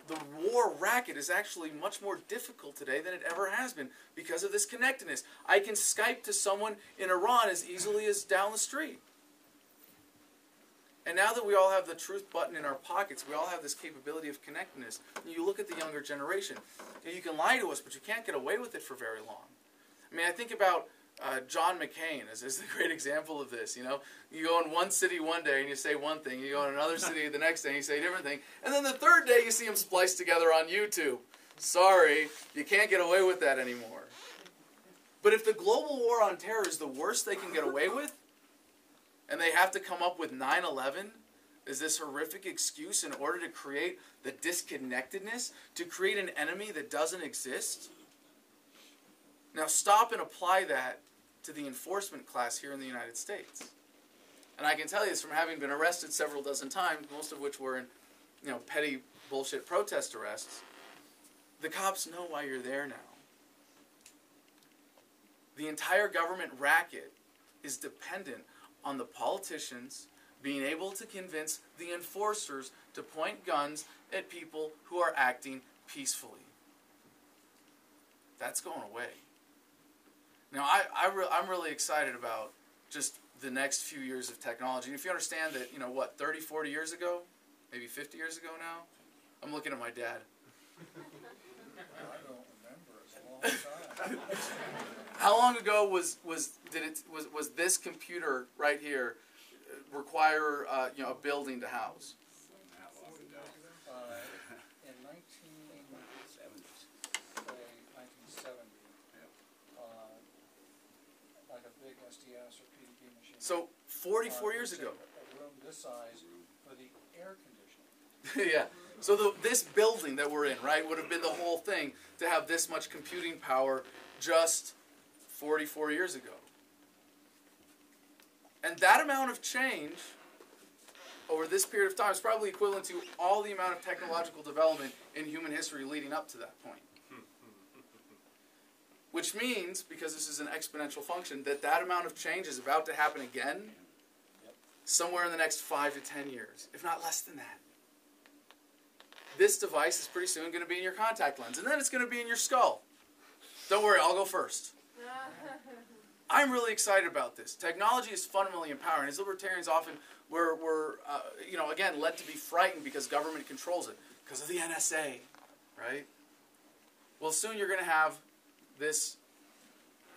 the war racket is actually much more difficult today than it ever has been because of this connectedness. I can Skype to someone in Iran as easily as down the street. And now that we all have the truth button in our pockets, we all have this capability of connectedness. And you look at the younger generation, and you can lie to us, but you can't get away with it for very long. I mean, I think about John McCain as a great example of this. You know, you go in one city one day and you say one thing, you go in another city the next day and you say a different thing, and then the third day you see them spliced together on YouTube. Sorry, you can't get away with that anymore. But if the global war on terror is the worst they can get away with, and they have to come up with 9/11 as this horrific excuse in order to create the disconnectedness, to create an enemy that doesn't exist, now stop and apply that to the enforcement class here in the United States. And I can tell you this from having been arrested several dozen times, most of which were in, you know, petty bullshit protest arrests. The cops know why you're there now. The entire government racket is dependent on the politicians being able to convince the enforcers to point guns at people who are acting peacefully. That's going away. Now, I'm really excited about just the next few years of technology. And if you understand that, you know, what, 30, 40 years ago, maybe 50 years ago now, I'm looking at my dad. I don't remember. It's a long time. How long ago was this computer right here require you know, a building to house? In 1970, like a big SDS or PDP machine. So 44 years ago. A room this size for the air conditioning. Yeah. So this building that we're in, right, would have been the whole thing to have this much computing power just 44 years ago. And that amount of change this period of time is probably equivalent to all the amount of technological development in human history leading up to that point. Which means, because this is an exponential function, that that amount of change is about to happen again somewhere in the next 5 to 10 years, if not less than that. This device is pretty soon going to be in your contact lens, and then it's going to be in your skull. Don't worry, I'll go first. I'm really excited about this. Technology is fundamentally empowering. As libertarians often, we're again, led to be frightened because government controls it, because of the NSA, right? Well, soon you're going to have this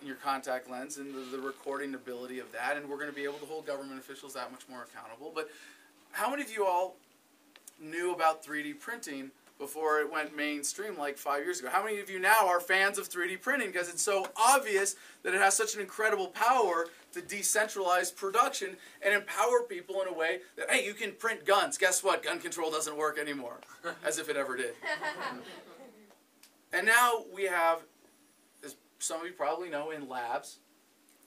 in your contact lens and the recording ability of that, and we're going to be able to hold government officials that much more accountable. But how many of you all knew about 3D printing before it went mainstream like 5 years ago? How many of you now are fans of 3D printing because it's so obvious that it has such an incredible power to decentralize production and empower people in a way that, hey, you can print guns. Guess what? Gun control doesn't work anymore. As if it ever did. And now we have, as some of you probably know, in labs,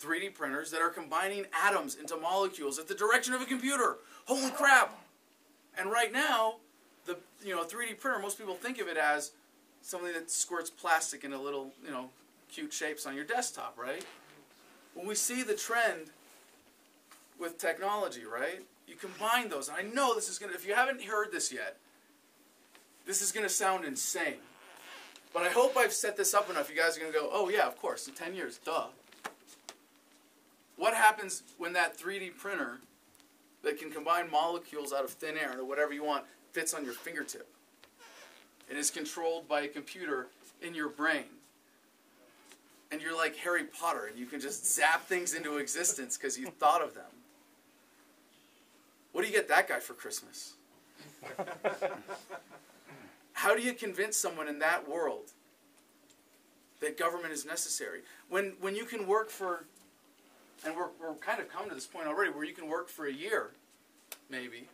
3D printers that are combining atoms into molecules at the direction of a computer. Holy crap! And right now, the 3D printer, most people think of it as something that squirts plastic into little, cute shapes on your desktop, right? When we see the trend with technology, right? You combine those. And I know this is going to, if you haven't heard this yet, this is going to sound insane. But I hope I've set this up enough. You guys are going to go, oh yeah, of course, in 10 years, duh. What happens when that 3D printer that can combine molecules out of thin air or whatever you want fits on your fingertip? It is controlled by a computer in your brain. And you're like Harry Potter, and you can just zap things into existence because you thought of them. What do you get that guy for Christmas? How do you convince someone in that world that government is necessary? When you can work for, and we're kind of come to this point already, where you can work for a year, maybe,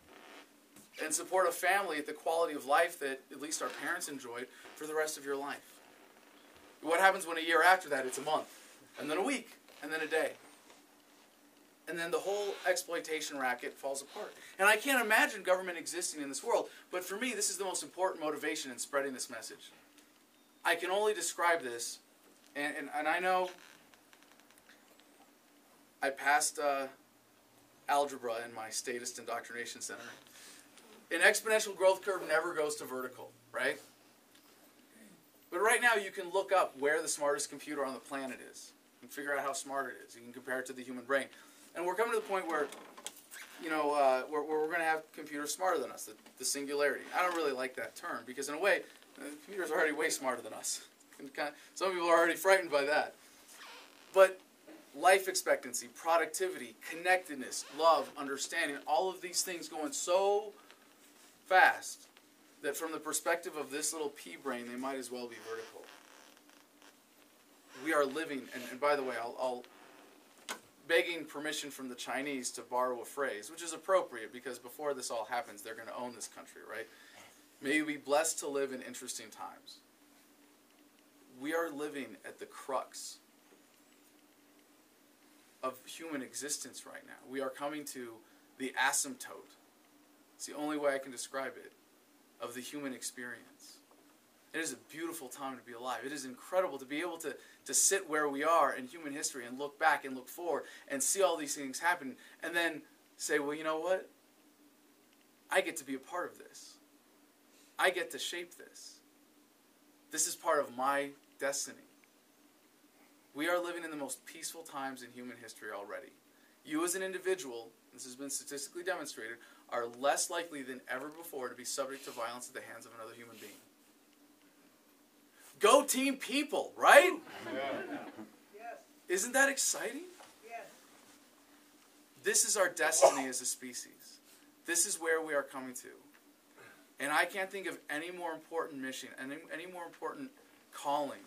and support a family at the quality of life that at least our parents enjoyed for the rest of your life. What happens when a year after that it's a month, and then a week, and then a day? And then the whole exploitation racket falls apart. And I can't imagine government existing in this world, but for me, this is the most important motivation in spreading this message. I can only describe this, and I know I passed algebra in my statist indoctrination center. An exponential growth curve never goes to vertical, right? But right now you can look up where the smartest computer on the planet is and figure out how smart it is. You can compare it to the human brain. And we're coming to the point where, where we're going to have computers smarter than us, the singularity. I don't really like that term because in a way, computers are already way smarter than us. Some people are already frightened by that. But life expectancy, productivity, connectedness, love, understanding, all of these things going so fast that from the perspective of this little pea brain, they might as well be vertical. We are living, and by the way, I'll begging permission from the Chinese to borrow a phrase, which is appropriate because before this all happens, they're going to own this country, right? May you be blessed to live in interesting times. We are living at the crux of human existence right now. We are coming to the asymptote. It's the only way I can describe it, of the human experience. It is a beautiful time to be alive. It is incredible to be able to sit where we are in human history and look back and look forward and see all these things happen and then say, well, you know what? I get to be a part of this. I get to shape this. This is part of my destiny. We are living in the most peaceful times in human history already. You as an individual, this has been statistically demonstrated, are less likely than ever before to be subject to violence at the hands of another human being. Go team people, right? Yeah. Isn't that exciting? Yes. This is our destiny as a species. This is where we are coming to. And I can't think of any more important mission, any more important calling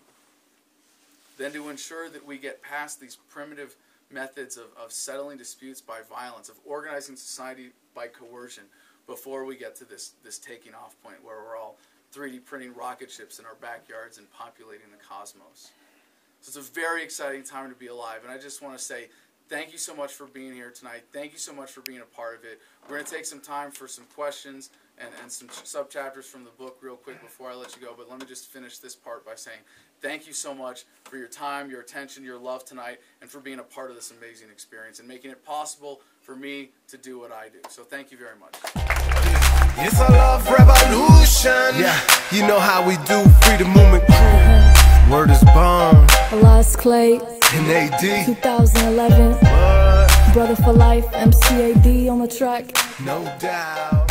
than to ensure that we get past these primitive methods of settling disputes by violence, of organizing society by coercion, before we get to this taking off point where we're all 3D printing rocket ships in our backyards and populating the cosmos. So it's a very exciting time to be alive. And I just want to say thank you so much for being here tonight. Thank you so much for being a part of it. We're going to take some time for some questions and some sub-chapters from the book real quick before I let you go. But let me just finish this part by saying thank you so much for your time, your attention, your love tonight, and for being a part of this amazing experience and making it possible for me to do what I do. So thank you very much. It's a love revolution. Yeah, you know how we do. Freedom Movement crew. Word is bond. Elias Clay. And AD. 2011. Brother for Life, MCAD on the track. No doubt.